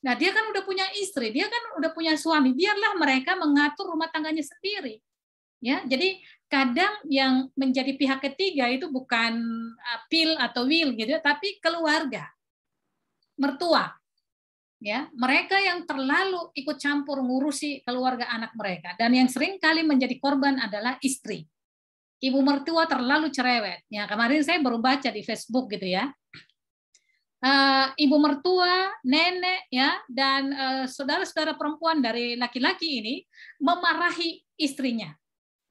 Nah, dia kan udah punya istri, dia kan udah punya suami. Biarlah mereka mengatur rumah tangganya sendiri. Ya, jadi kadang yang menjadi pihak ketiga itu bukan pil atau will gitu, tapi keluarga. Mertua. Ya, mereka yang terlalu ikut campur ngurusi keluarga anak mereka, dan yang sering kali menjadi korban adalah istri. Ibu mertua terlalu cerewet. Ya, kemarin saya baru baca di Facebook gitu ya. Ibu mertua, nenek ya, dan saudara-saudara perempuan dari laki-laki ini memarahi istrinya.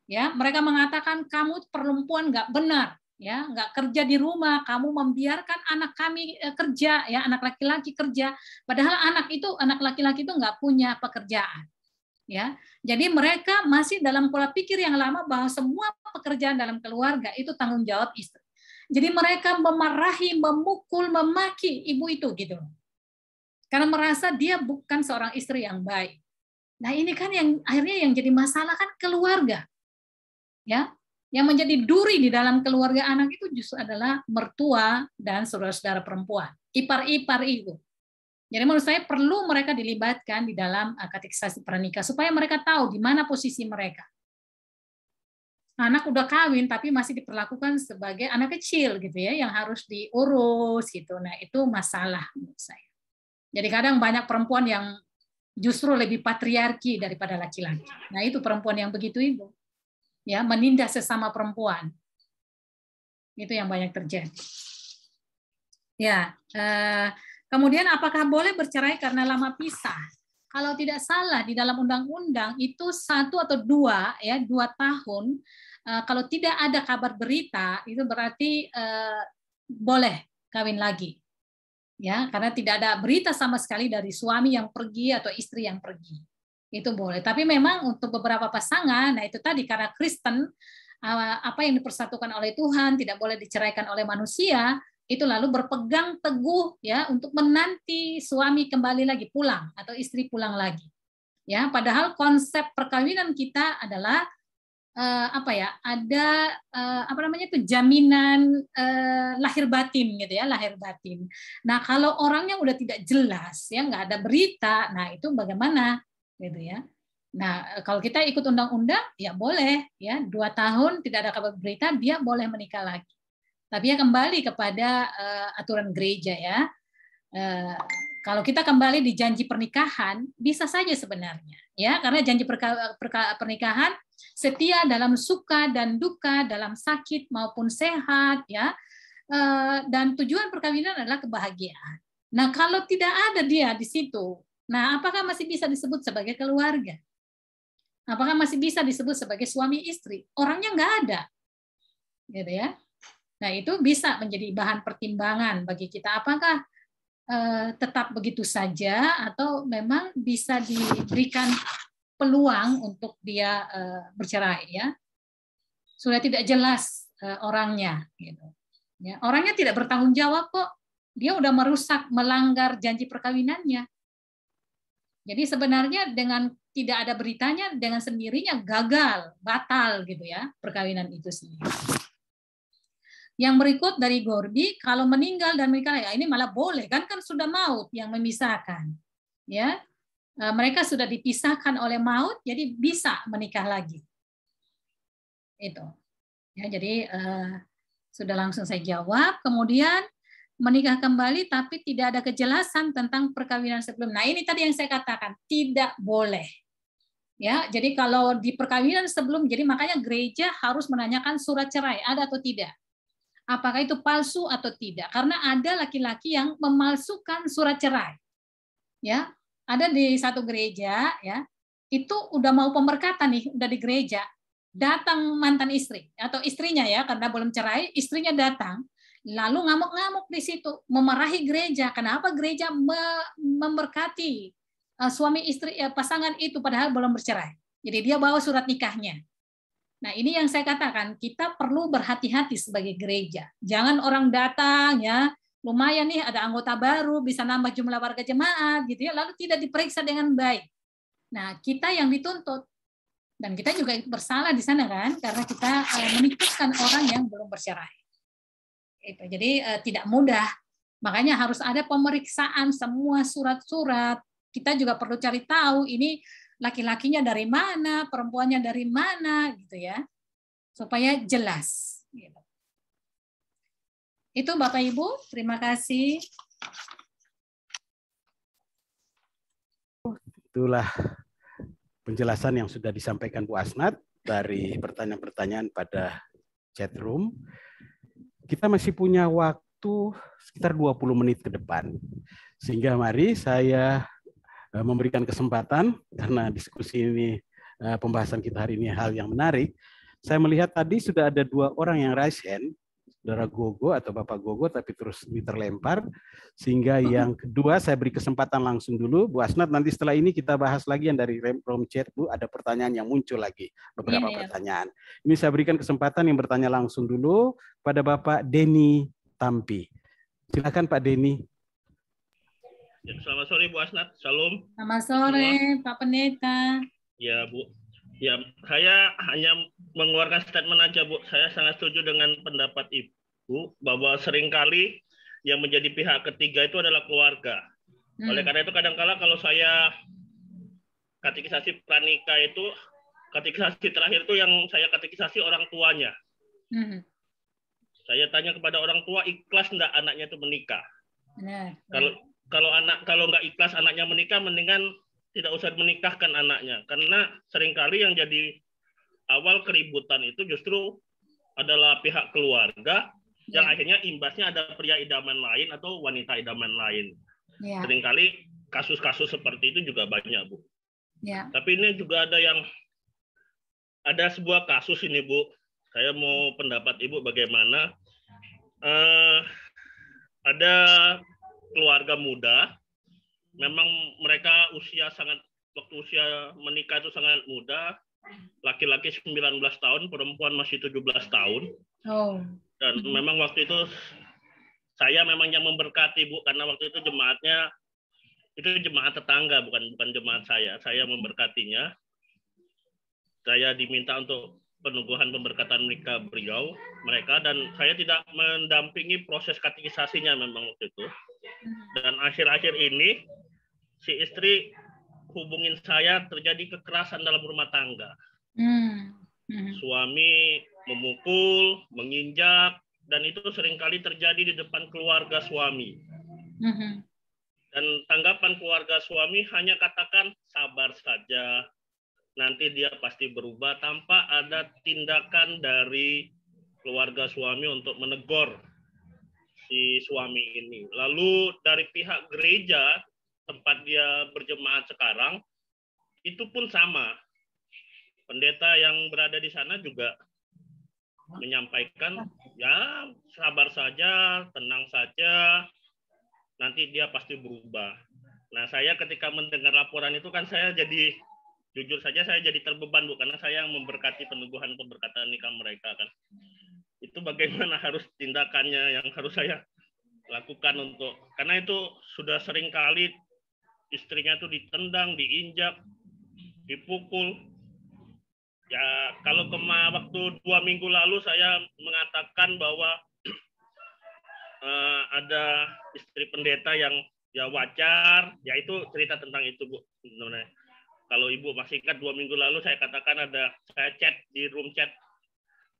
Ya, mereka mengatakan kamu perempuan nggak benar. Ya, nggak kerja di rumah, kamu membiarkan anak kami kerja, ya anak laki-laki kerja, padahal anak laki-laki itu nggak punya pekerjaan, ya. Jadi mereka masih dalam pola pikir yang lama bahwa semua pekerjaan dalam keluarga itu tanggung jawab istri. Jadi mereka memarahi, memukul, memaki ibu itu gitu, karena merasa dia bukan seorang istri yang baik. Nah ini kan yang akhirnya yang jadi masalah kan keluarga. Ya, yang menjadi duri di dalam keluarga anak itu justru adalah mertua dan saudara-saudara perempuan, ipar-ipar itu. Jadi menurut saya perlu mereka dilibatkan di dalam katekisasi pernikah supaya mereka tahu di mana posisi mereka. Anak udah kawin tapi masih diperlakukan sebagai anak kecil gitu ya, yang harus diurus gitu. Nah, itu masalah menurut saya. Jadi kadang banyak perempuan yang justru lebih patriarki daripada laki-laki. Nah, itu perempuan yang begitu itu. Ya, menindas sesama perempuan. Itu yang banyak terjadi. Ya, kemudian apakah boleh bercerai karena lama pisah? Kalau tidak salah di dalam undang-undang itu 1 atau 2 ya, 2 tahun. Kalau tidak ada kabar berita itu berarti boleh kawin lagi. Ya, karena tidak ada berita sama sekali dari suami yang pergi atau istri yang pergi. Itu boleh. Tapi memang untuk beberapa pasangan, nah itu tadi karena Kristen apa yang dipersatukan oleh Tuhan tidak boleh diceraikan oleh manusia, itu lalu berpegang teguh ya untuk menanti suami kembali lagi pulang atau istri pulang lagi. Ya, padahal konsep perkawinan kita adalah ada jaminan lahir batin gitu ya, lahir batin. Nah, kalau orangnya udah tidak jelas ya, nggak ada berita, nah itu bagaimana gitu ya. Nah, kalau kita ikut undang-undang ya boleh ya, 2 tahun tidak ada kabar berita dia boleh menikah lagi. Tapi ya kembali kepada aturan gereja ya. Kalau kita kembali di janji pernikahan bisa saja sebenarnya ya, karena janji pernikahan setia dalam suka dan duka, dalam sakit maupun sehat ya, dan tujuan perkawinan adalah kebahagiaan. Nah, kalau tidak ada dia di situ, nah apakah masih bisa disebut sebagai keluarga? Apakah masih bisa disebut sebagai suami istri? Orangnya nggak ada, gitu ya. Nah, itu bisa menjadi bahan pertimbangan bagi kita. Apakah tetap begitu saja atau memang bisa diberikan peluang untuk dia bercerai ya. Sudah tidak jelas orangnya gitu. Ya, orangnya tidak bertanggung jawab kok. Dia udah merusak, melanggar janji perkawinannya. Jadi sebenarnya dengan tidak ada beritanya, dengan sendirinya gagal, batal gitu ya perkawinan itu sendiri. Yang berikut dari Gorby, kalau meninggal dan menikah, ya ini malah boleh kan sudah maut yang memisahkan, ya mereka sudah dipisahkan oleh maut, jadi bisa menikah lagi. Itu, ya jadi sudah langsung saya jawab. Kemudian menikah kembali tapi tidak ada kejelasan tentang perkawinan sebelum. Nah ini tadi yang saya katakan tidak boleh. Ya, jadi kalau di perkawinan sebelum, jadi makanya gereja harus menanyakan surat cerai ada atau tidak. Apakah itu palsu atau tidak? Karena ada laki-laki yang memalsukan surat cerai. Ya, ada di satu gereja ya, itu udah mau pemberkatan nih, udah di gereja. Datang mantan istri atau istrinya ya, karena belum cerai, istrinya datang, lalu ngamuk-ngamuk di situ, memarahi gereja. Kenapa gereja memberkati suami istri pasangan itu padahal belum bercerai? Jadi dia bawa surat nikahnya. Nah, ini yang saya katakan, kita perlu berhati-hati sebagai gereja. Jangan orang datang ya, lumayan nih ada anggota baru, bisa nambah jumlah warga jemaat gitu ya, lalu tidak diperiksa dengan baik. Nah, kita yang dituntut dan kita juga bersalah di sana kan, karena kita menikahkan orang yang belum bercerai. Itu. Jadi tidak mudah. Makanya harus ada pemeriksaan semua surat-surat. Kita juga perlu cari tahu ini laki-lakinya dari mana, perempuannya dari mana, gitu ya, supaya jelas. Gitu. Itu Bapak Ibu, terima kasih. Itulah penjelasan yang sudah disampaikan Bu Asnat dari pertanyaan-pertanyaan pada chat room. Kita masih punya waktu sekitar 20 menit ke depan. Sehingga mari saya memberikan kesempatan, karena diskusi ini, pembahasan kita hari ini hal yang menarik. Saya melihat tadi sudah ada 2 orang yang raise hand, Saudara Gogo atau Bapak Gogo, tapi terus terlempar. Sehingga yang kedua saya beri kesempatan langsung dulu. Bu Asnat, nanti setelah ini kita bahas lagi yang dari room chat, Bu. Ada pertanyaan yang muncul lagi, beberapa pertanyaan. Ini saya berikan kesempatan yang bertanya langsung dulu pada Bapak Denny Tampi. Silakan Pak Denny. Selamat sore Bu Asnat, Shalom. Selamat sore semua. Pak Pendeta. Ya Bu, Ya, saya hanya mengeluarkan statement aja, Bu. Saya sangat setuju dengan pendapat Ibu bahwa seringkali yang menjadi pihak ketiga itu adalah keluarga. Oleh karena itu kadang-kala kalau saya katekisasi pranikah itu, katekisasi terakhir itu yang saya katekisasi orang tuanya. Saya tanya kepada orang tua, ikhlas enggak anaknya itu menikah? Kalau nggak ikhlas anaknya menikah, mendingan tidak usah menikahkan anaknya, karena seringkali yang jadi awal keributan itu justru adalah pihak keluarga yang akhirnya imbasnya ada pria idaman lain atau wanita idaman lain. Seringkali kasus-kasus seperti itu juga banyak, Bu. Tapi ini juga ada sebuah kasus ini, Bu. Saya mau pendapat Ibu bagaimana. Ada keluarga muda. Memang mereka waktu usia menikah itu sangat muda. Laki-laki 19 tahun, perempuan masih 17 tahun. Dan memang waktu itu saya memang yang memberkati, Bu, karena waktu itu jemaatnya itu jemaat tetangga, bukan jemaat saya. Saya memberkatinya. Saya diminta untuk peneguhan pemberkatan mereka, dan saya tidak mendampingi proses katekisasinya memang waktu itu. Dan akhir-akhir ini si istri hubungin saya, terjadi kekerasan dalam rumah tangga. Suami memukul, menginjak, dan itu seringkali terjadi di depan keluarga suami. Dan tanggapan keluarga suami hanya katakan sabar saja, nanti dia pasti berubah, tanpa ada tindakan dari keluarga suami untuk menegur si suami ini. Lalu dari pihak gereja tempat dia berjemaat sekarang, itu pun sama. Pendeta yang berada di sana juga menyampaikan, ya sabar saja, tenang saja, nanti dia pasti berubah. Nah, saya ketika mendengar laporan itu kan saya jadi, jujur saja saya jadi terbeban, Bu, karena saya yang memberkati peneguhan pemberkatan nikah mereka kan. Itu bagaimana harus tindakannya yang harus saya lakukan untuk, karena itu sudah sering kali istrinya itu ditendang, diinjak, dipukul. Ya, kalau waktu 2 minggu lalu saya mengatakan bahwa ada istri pendeta yang ya wajar, ya itu cerita tentang itu, Bu. Sebenarnya. Kalau Ibu masih ingat 2 minggu lalu saya katakan saya chat di room chat,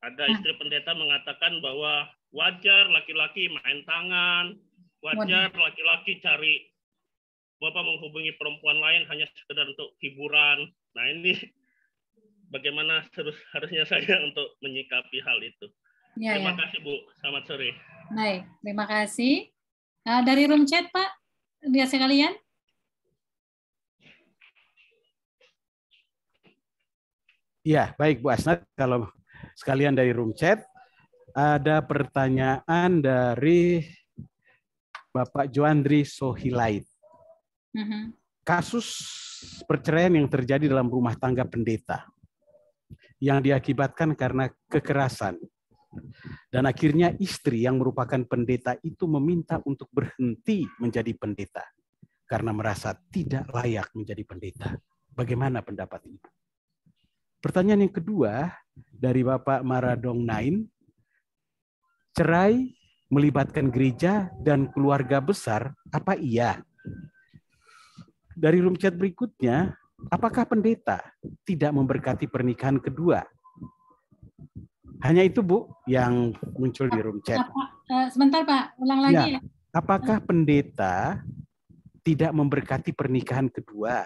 ada istri pendeta mengatakan bahwa wajar laki-laki main tangan, wajar laki-laki cari menghubungi perempuan lain hanya sekedar untuk hiburan. Nah, ini bagaimana harusnya saya untuk menyikapi hal itu. Terima kasih, Bu. Selamat sore. Baik, terima kasih. Dari room chat, Pak, lihat sekalian. Ya, baik Bu Asnat. Kalau sekalian dari room chat, ada pertanyaan dari Bapak Joandri Sohilait. Kasus perceraian yang terjadi dalam rumah tangga pendeta yang diakibatkan karena kekerasan. Dan akhirnya istri yang merupakan pendeta itu meminta untuk berhenti menjadi pendeta karena merasa tidak layak menjadi pendeta. Bagaimana pendapat Ibu? Pertanyaan yang kedua dari Bapak Maradong Nain, cerai melibatkan gereja dan keluarga besar, apa iya? Dari room chat berikutnya, apakah pendeta tidak memberkati pernikahan kedua? Hanya itu, Bu, yang muncul di room chat. Sebentar, Pak, ulang lagi ya. Apakah pendeta tidak memberkati pernikahan kedua?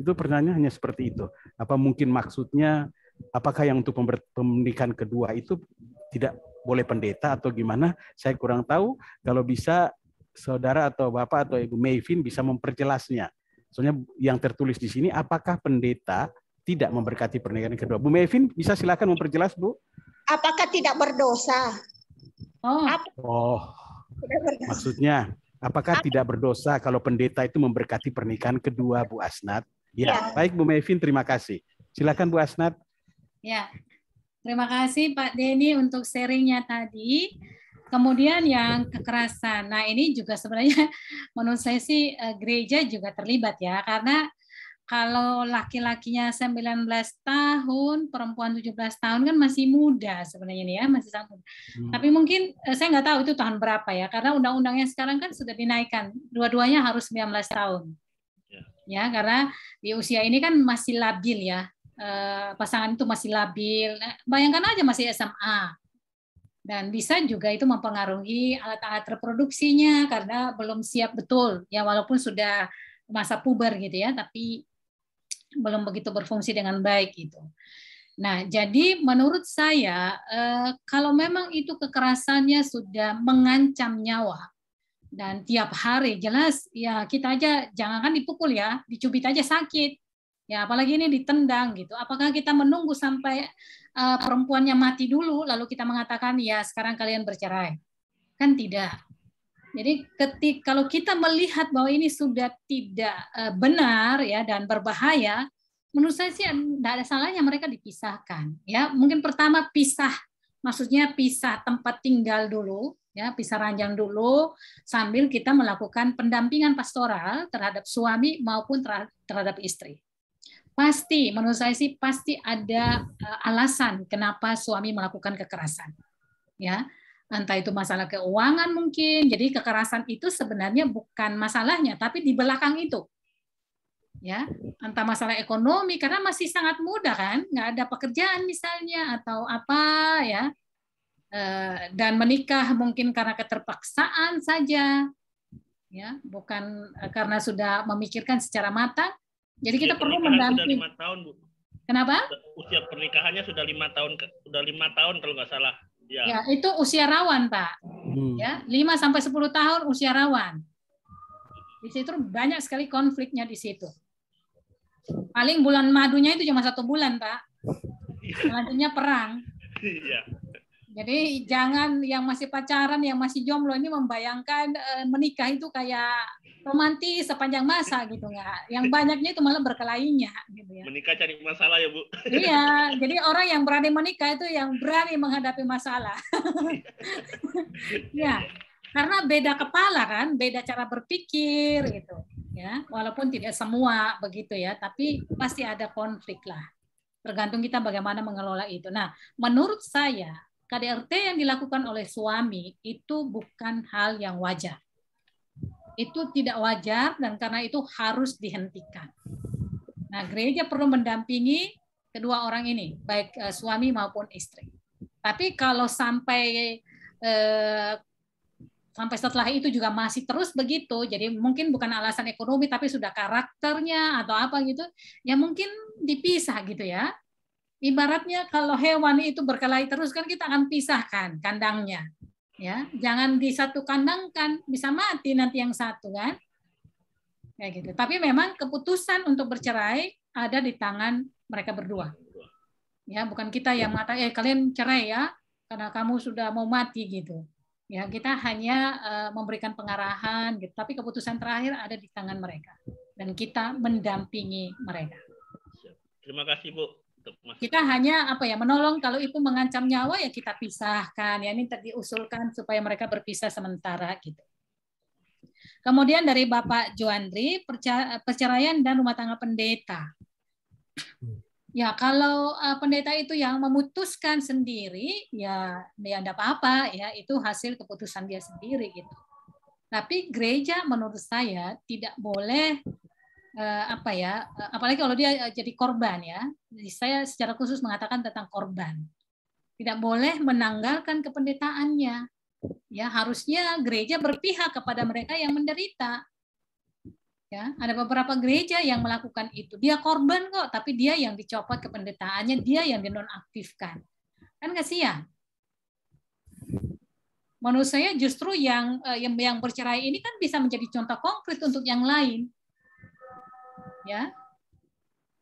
Itu pertanyaannya seperti itu. Apa mungkin maksudnya, apakah yang untuk pernikahan kedua itu tidak boleh pendeta atau gimana? Saya kurang tahu. Kalau bisa, saudara atau Bapak atau Ibu Mayvin bisa memperjelasnya. Soalnya yang tertulis di sini, apakah pendeta tidak memberkati pernikahan kedua? Bu Mayvin, bisa silakan memperjelas, Bu. Apakah tidak berdosa? Maksudnya, apakah tidak berdosa kalau pendeta itu memberkati pernikahan kedua, Bu Asnat? Ya. Baik Bu Mayvin, terima kasih. Silakan Bu Asnat. Ya, terima kasih Pak Denny untuk sharingnya tadi. Kemudian yang kekerasan. Nah, ini juga sebenarnya menurut saya sih gereja juga terlibat ya, karena kalau laki-lakinya 19 tahun, perempuan 17 tahun kan masih muda sebenarnya nih ya, masih sangat muda. Tapi mungkin saya nggak tahu itu tahun berapa ya, karena undang-undangnya sekarang kan sudah dinaikkan, dua-duanya harus 19 tahun. Ya, karena di usia ini kan masih labil ya, pasangan itu masih labil. Bayangkan aja masih SMA. Dan bisa juga itu mempengaruhi alat-alat reproduksinya karena belum siap betul ya, walaupun sudah masa puber gitu ya, tapi belum begitu berfungsi dengan baik gitu. Nah, jadi menurut saya kalau memang itu kekerasannya sudah mengancam nyawa dan tiap hari jelas ya, kita aja jangankan dipukul ya, dicubit aja sakit. Ya, apalagi ini ditendang gitu. Apakah kita menunggu sampai perempuannya mati dulu lalu kita mengatakan ya sekarang kalian bercerai? Kan tidak. Jadi kalau kita melihat bahwa ini sudah tidak benar ya dan berbahaya, menurut saya sih tidak ada salahnya mereka dipisahkan. Ya, mungkin pertama pisah, maksudnya pisah tempat tinggal dulu, ya pisah ranjang dulu, sambil kita melakukan pendampingan pastoral terhadap suami maupun terhadap istri. Pasti, menurut saya sih pasti ada alasan kenapa suami melakukan kekerasan. Ya. Entah itu masalah keuangan mungkin, jadi kekerasan itu sebenarnya bukan masalahnya, tapi di belakang itu, ya, entah masalah ekonomi karena masih sangat muda kan, nggak ada pekerjaan misalnya atau apa ya, dan menikah mungkin karena keterpaksaan saja, ya, bukan karena sudah memikirkan secara matang. Jadi kita perlu mendampingi. Sudah 5 tahun, Bu. Kenapa? Usia pernikahannya sudah 5 tahun, kalau nggak salah. Ya, itu usia rawan, Pak. Ya, 5 sampai 10 tahun usia rawan. Di situ banyak sekali konfliknya di situ. Paling bulan madunya itu cuma 1 bulan, Pak. Selanjutnya perang. Iya. Jadi jangan yang masih pacaran, yang masih jomblo ini membayangkan menikah itu kayak romantis sepanjang masa gitu nggak. Yang banyaknya itu malah berkelainya gitu ya. Menikah cari masalah ya, Bu. Iya, jadi orang yang berani menikah itu yang berani menghadapi masalah. Ya, karena beda kepala kan, beda cara berpikir gitu ya. Walaupun tidak semua begitu ya, tapi pasti ada konflik lah. Tergantung kita bagaimana mengelola itu. Nah, menurut saya KDRT yang dilakukan oleh suami itu bukan hal yang wajar. Itu tidak wajar dan karena itu harus dihentikan. Nah, gereja perlu mendampingi kedua orang ini, baik suami maupun istri. Tapi kalau sampai setelah itu juga masih terus begitu, jadi mungkin bukan alasan ekonomi tapi sudah karakternya atau apa gitu, ya mungkin dipisah gitu ya. Ibaratnya kalau hewan itu berkelahi terus kan kita akan pisahkan kandangnya. Ya, jangan di satu kandang kan bisa mati nanti yang satu kan. Kayak gitu. Tapi memang keputusan untuk bercerai ada di tangan mereka berdua. Ya, bukan kita yang mengatakan kalian cerai ya karena kamu sudah mau mati gitu. Ya, kita hanya memberikan pengarahan gitu, tapi keputusan terakhir ada di tangan mereka dan kita mendampingi mereka. Terima kasih, Bu. Kita hanya menolong kalau itu mengancam nyawa ya kita pisahkan ya, ini tadi diusulkan supaya mereka berpisah sementara gitu. Kemudian dari Bapak Joandri, perceraian dan rumah tangga pendeta. Ya kalau pendeta itu yang memutuskan sendiri ya enggak apa-apa ya, itu hasil keputusan dia sendiri gitu. Tapi gereja menurut saya tidak boleh apalagi kalau dia jadi korban ya. Saya secara khusus mengatakan tentang korban. Tidak boleh menanggalkan kependetaannya. Ya, harusnya gereja berpihak kepada mereka yang menderita. Ya, ada beberapa gereja yang melakukan itu. Dia korban kok, tapi dia yang dicopot kependetaannya, dia yang dinonaktifkan. Kan kasihan. Menurut saya justru yang bercerai ini kan bisa menjadi contoh konkret untuk yang lain. Ya,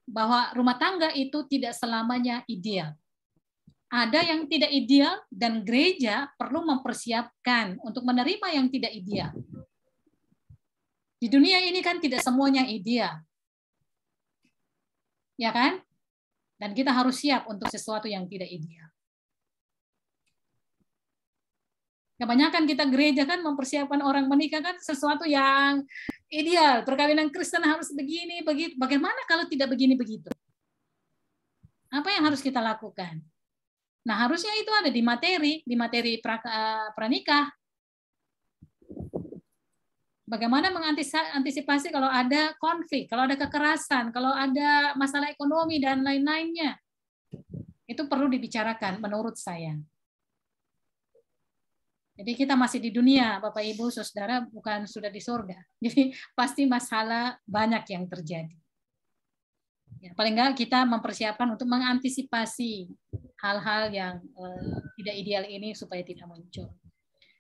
bahwa rumah tangga itu tidak selamanya ideal. Ada yang tidak ideal dan gereja perlu mempersiapkan untuk menerima yang tidak ideal. Di dunia ini kan tidak semuanya ideal. Ya kan? Dan kita harus siap untuk sesuatu yang tidak ideal. Kebanyakan kita gereja kan mempersiapkan orang menikah kan sesuatu yang ideal, perkawinan Kristen harus begini, begitu. Bagaimana kalau tidak begini begitu? Apa yang harus kita lakukan? Nah, harusnya itu ada di materi pranikah. Bagaimana mengantisipasi kalau ada konflik, kalau ada kekerasan, kalau ada masalah ekonomi dan lain-lainnya. Itu perlu dibicarakan menurut saya. Jadi kita masih di dunia, Bapak Ibu, Saudara, bukan sudah di surga. Jadi pasti masalah banyak yang terjadi. Ya, paling enggak kita mempersiapkan untuk mengantisipasi hal-hal yang tidak ideal ini supaya tidak muncul.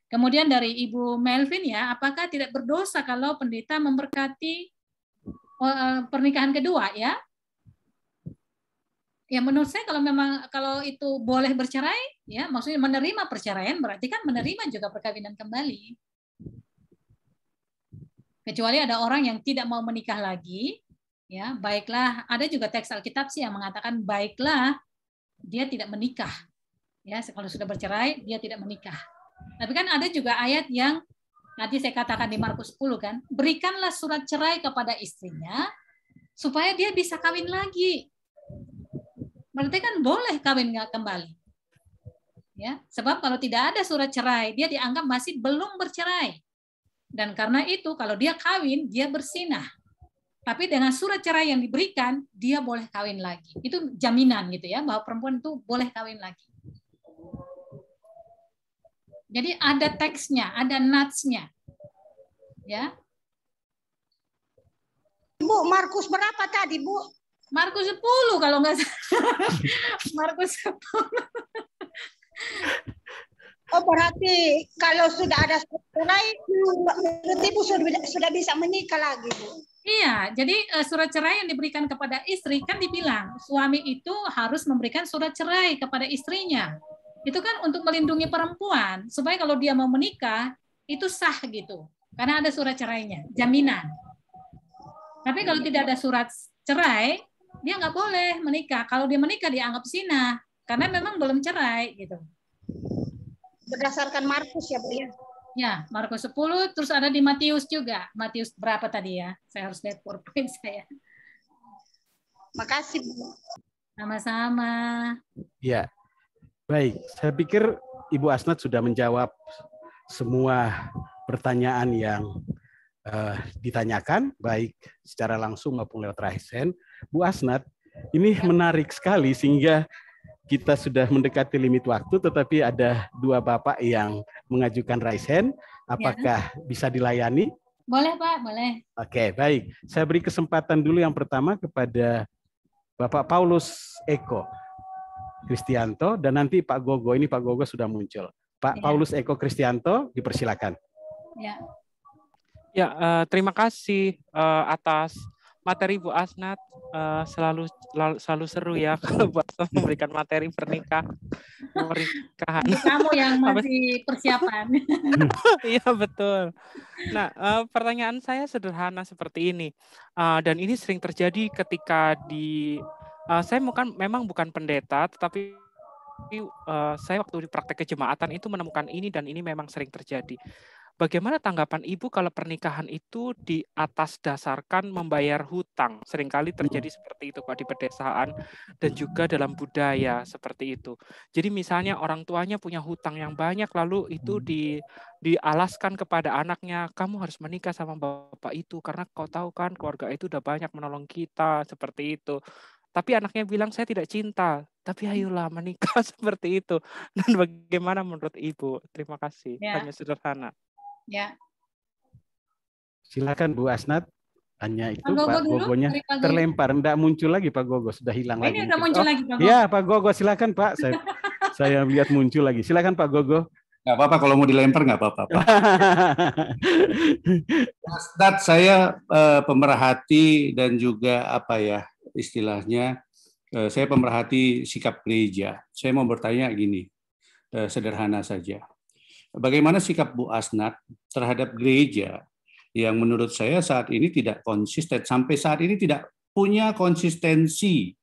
Kemudian dari Ibu Melvin ya, apakah tidak berdosa kalau pendeta memberkati pernikahan kedua ya? Ya menurut saya kalau itu boleh bercerai, ya maksudnya menerima perceraian berarti kan menerima juga perkawinan kembali. Kecuali ada orang yang tidak mau menikah lagi, ya baiklah. Ada juga teks Alkitab sih yang mengatakan baiklah dia tidak menikah. Ya kalau sudah bercerai dia tidak menikah. Tapi kan ada juga ayat yang nanti saya katakan di Markus 10 kan, berikanlah surat cerai kepada istrinya supaya dia bisa kawin lagi. Berarti kan boleh kawin kembali. Ya, sebab kalau tidak ada surat cerai, dia dianggap masih belum bercerai. Dan karena itu kalau dia kawin, dia bersinah. Tapi dengan surat cerai yang diberikan, dia boleh kawin lagi. Itu jaminan gitu ya, bahwa perempuan itu boleh kawin lagi. Jadi ada teksnya, ada natsnya. Ya. Bu, Markus berapa tadi, Bu? Markus 10 kalau nggak salah. Markus 10. Oh, berarti kalau sudah ada cerai, berarti Ibu sudah bisa menikah lagi, Bu. Iya, jadi surat cerai yang diberikan kepada istri kan dibilang suami itu harus memberikan surat cerai kepada istrinya. Itu kan untuk melindungi perempuan supaya kalau dia mau menikah itu sah gitu. Karena ada surat cerainya, jaminan. Tapi kalau tidak ada surat cerai, dia nggak boleh menikah. Kalau dia menikah dianggap zina karena memang belum cerai gitu. Berdasarkan Markus ya, Bu ya. Ya, Markus 10 terus ada di Matius juga. Matius berapa tadi ya? Saya harus lihat PowerPoint saya. Makasih, Bu. Sama-sama. Ya. Baik, saya pikir Ibu Asnat sudah menjawab semua pertanyaan yang ditanyakan, baik secara langsung maupun lewat raise hand. Bu Asnat, ini menarik sekali sehingga kita sudah mendekati limit waktu, tetapi ada dua Bapak yang mengajukan raise hand. Apakah bisa dilayani? Boleh, Pak, boleh. Oke, baik. Saya beri kesempatan dulu yang pertama kepada Bapak Paulus Eko Kristianto, dan nanti Pak Gogo. Ini Pak Gogo sudah muncul. Pak Paulus Eko Kristianto, dipersilakan. Ya, terima kasih atas materi Bu Asnat. Selalu seru ya kalau Bu Asnat memberikan materi pernikahan. Kamu yang masih persiapan. Iya betul. Nah, pertanyaan saya sederhana seperti ini, dan ini sering terjadi ketika saya memang bukan pendeta, tetapi saya waktu di praktek kejemaatan itu menemukan ini dan ini memang sering terjadi. Bagaimana tanggapan Ibu kalau pernikahan itu di atas dasarkan membayar hutang? Seringkali terjadi seperti itu Pak di pedesaan dan juga dalam budaya seperti itu. Jadi misalnya orang tuanya punya hutang yang banyak, lalu itu dialaskan kepada anaknya, kamu harus menikah sama bapak itu karena kau tahu kan keluarga itu udah banyak menolong kita, seperti itu. Tapi anaknya bilang saya tidak cinta, tapi ayolah menikah seperti itu. Dan bagaimana menurut Ibu? Terima kasih. Hanya sederhana. Ya. Silakan Bu Asnat. Hanya itu Pak Gogonya terlempar, enggak muncul lagi Pak Gogo, sudah hilang lagi. Ini udah muncul lagi Pak Gogo. Ya Pak Gogo, silakan Pak. Saya lihat muncul lagi. Silakan Pak Gogo. Nggak apa-apa kalau mau dilempar nggak apa-apa. Asnat, saya pemerhati dan juga apa ya istilahnya, saya pemerhati sikap gereja. Saya mau bertanya gini, sederhana saja. Bagaimana sikap Bu Asnat terhadap gereja yang menurut saya saat ini tidak konsisten, sampai saat ini tidak punya konsistensi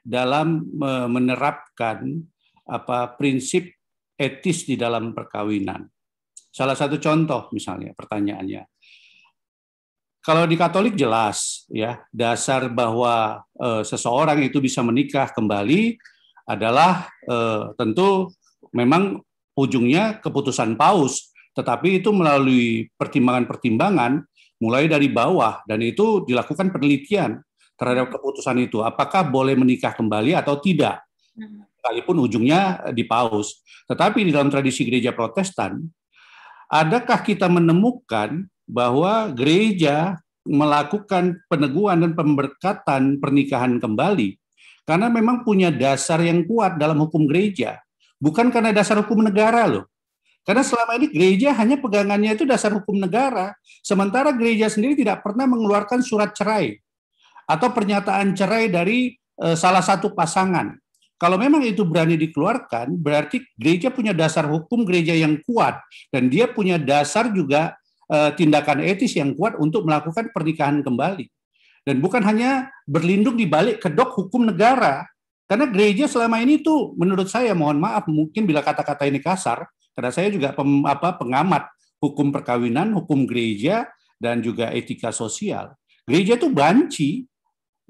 dalam menerapkan prinsip etis di dalam perkawinan. Salah satu contoh misalnya pertanyaannya, Kalau di Katolik jelas ya, dasar bahwa seseorang itu bisa menikah kembali adalah tentu memang ujungnya keputusan paus, tetapi itu melalui pertimbangan-pertimbangan mulai dari bawah, dan itu dilakukan penelitian terhadap keputusan itu, apakah boleh menikah kembali atau tidak, sekalipun ujungnya di paus. Tetapi di dalam tradisi gereja Protestan, adakah kita menemukan bahwa gereja melakukan peneguhan dan pemberkatan pernikahan kembali karena memang punya dasar yang kuat dalam hukum gereja, bukan karena dasar hukum negara loh. Karena selama ini gereja hanya pegangannya itu dasar hukum negara, sementara gereja sendiri tidak pernah mengeluarkan surat cerai atau pernyataan cerai dari salah satu pasangan. Kalau memang itu berani dikeluarkan, berarti gereja punya dasar hukum gereja yang kuat, dan dia punya dasar juga tindakan etis yang kuat untuk melakukan pernikahan kembali. Dan bukan hanya berlindung di balik kedok hukum negara, karena gereja selama ini tuh menurut saya, mohon maaf mungkin bila kata-kata ini kasar, karena saya juga pengamat hukum perkawinan, hukum gereja, dan juga etika sosial. Gereja itu banci,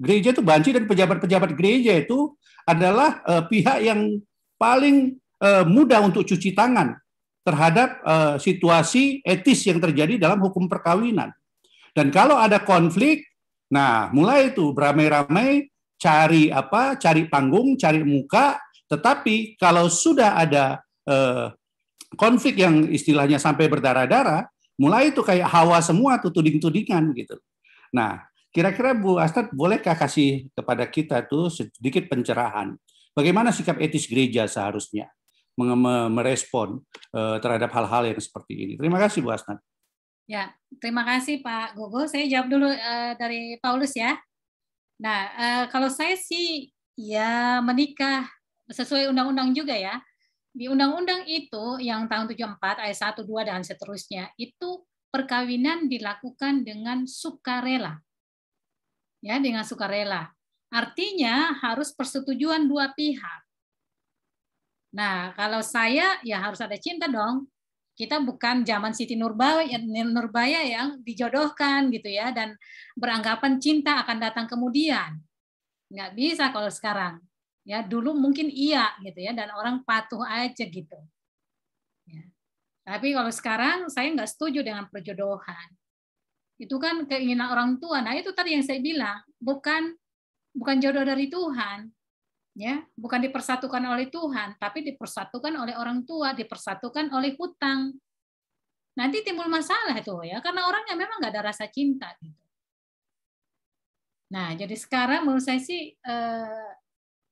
dan pejabat-pejabat gereja itu adalah pihak yang paling mudah untuk cuci tangan terhadap situasi etis yang terjadi dalam hukum perkawinan. Dan kalau ada konflik, nah mulai itu beramai-ramai cari panggung, cari muka. Tetapi kalau sudah ada konflik yang istilahnya sampai berdarah-darah, mulai itu kayak Hawa semua tuh tuding-tudingan gitu. Nah, kira-kira Bu Astad bolehkah kasih kepada kita tuh sedikit pencerahan bagaimana sikap etis gereja seharusnya merespon terhadap hal-hal yang seperti ini? Terima kasih Bu Astad. Ya, terima kasih Pak Gogo. Saya jawab dulu dari Paulus ya. Nah, kalau saya sih ya menikah sesuai undang-undang juga ya. Di undang-undang itu yang tahun 74 ayat 1, 2 dan seterusnya itu perkawinan dilakukan dengan sukarela. Ya, dengan sukarela. Artinya harus persetujuan dua pihak. Nah, kalau saya ya harus ada cinta dong. Kita bukan zaman Siti Nurbaya yang dijodohkan gitu ya dan beranggapan cinta akan datang kemudian. Nggak bisa kalau sekarang. Ya, dulu mungkin iya gitu ya dan orang patuh aja gitu. Ya. Tapi kalau sekarang saya nggak setuju dengan perjodohan. Itu kan keinginan orang tua. Nah, itu tadi yang saya bilang, bukan jodoh dari Tuhan. Ya, bukan dipersatukan oleh Tuhan, tapi dipersatukan oleh orang tua, dipersatukan oleh hutang. Nanti timbul masalah itu ya, karena orangnya memang nggak ada rasa cinta gitu. Nah, jadi sekarang menurut saya sih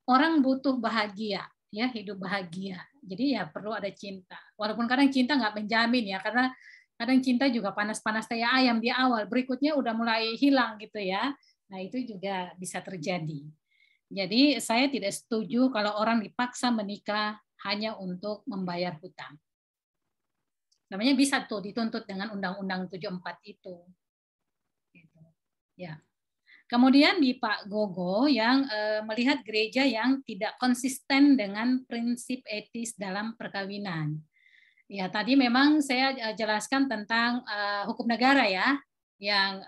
orang butuh bahagia, ya hidup bahagia. Jadi ya perlu ada cinta. Walaupun kadang cinta nggak menjamin ya, karena kadang cinta juga panas-panas kayak ayam di awal, berikutnya udah mulai hilang gitu ya. Nah itu juga bisa terjadi. Jadi saya tidak setuju kalau orang dipaksa menikah hanya untuk membayar hutang. Namanya bisa tuh dituntut dengan Undang-Undang 74 itu. Gitu. Ya. Kemudian di Pak Gogo yang melihat gereja yang tidak konsisten dengan prinsip etis dalam perkawinan. Ya, tadi memang saya jelaskan tentang hukum negara ya, yang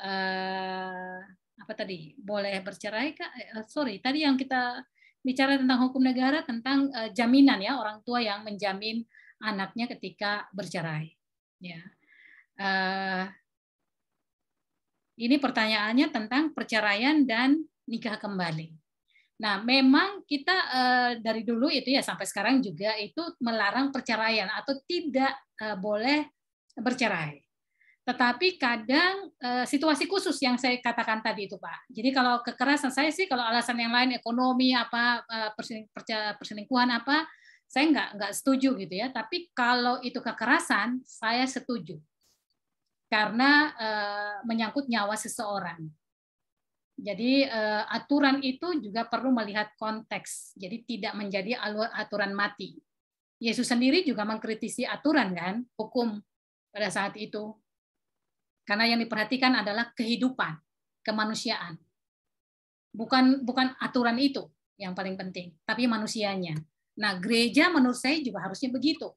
apa tadi? Boleh bercerai Kak? Tadi yang kita bicara tentang hukum negara tentang jaminan ya, orang tua yang menjamin anaknya ketika bercerai. Ya. Ini pertanyaannya tentang perceraian dan nikah kembali. Nah, memang kita dari dulu itu ya sampai sekarang juga itu melarang perceraian atau tidak boleh bercerai. Tetapi kadang situasi khusus yang saya katakan tadi itu Pak. Jadi kalau kekerasan saya sih kalau alasan yang lain ekonomi apa perselingkuhan apa saya nggak setuju gitu ya. Tapi kalau itu kekerasan saya setuju. Karena menyangkut nyawa seseorang. Jadi aturan itu juga perlu melihat konteks. Jadi tidak menjadi aturan mati. Yesus sendiri juga mengkritisi aturan kan, hukum pada saat itu. Karena yang diperhatikan adalah kehidupan, kemanusiaan. Bukan aturan itu yang paling penting, tapi manusianya. Nah, gereja menurut saya juga harusnya begitu.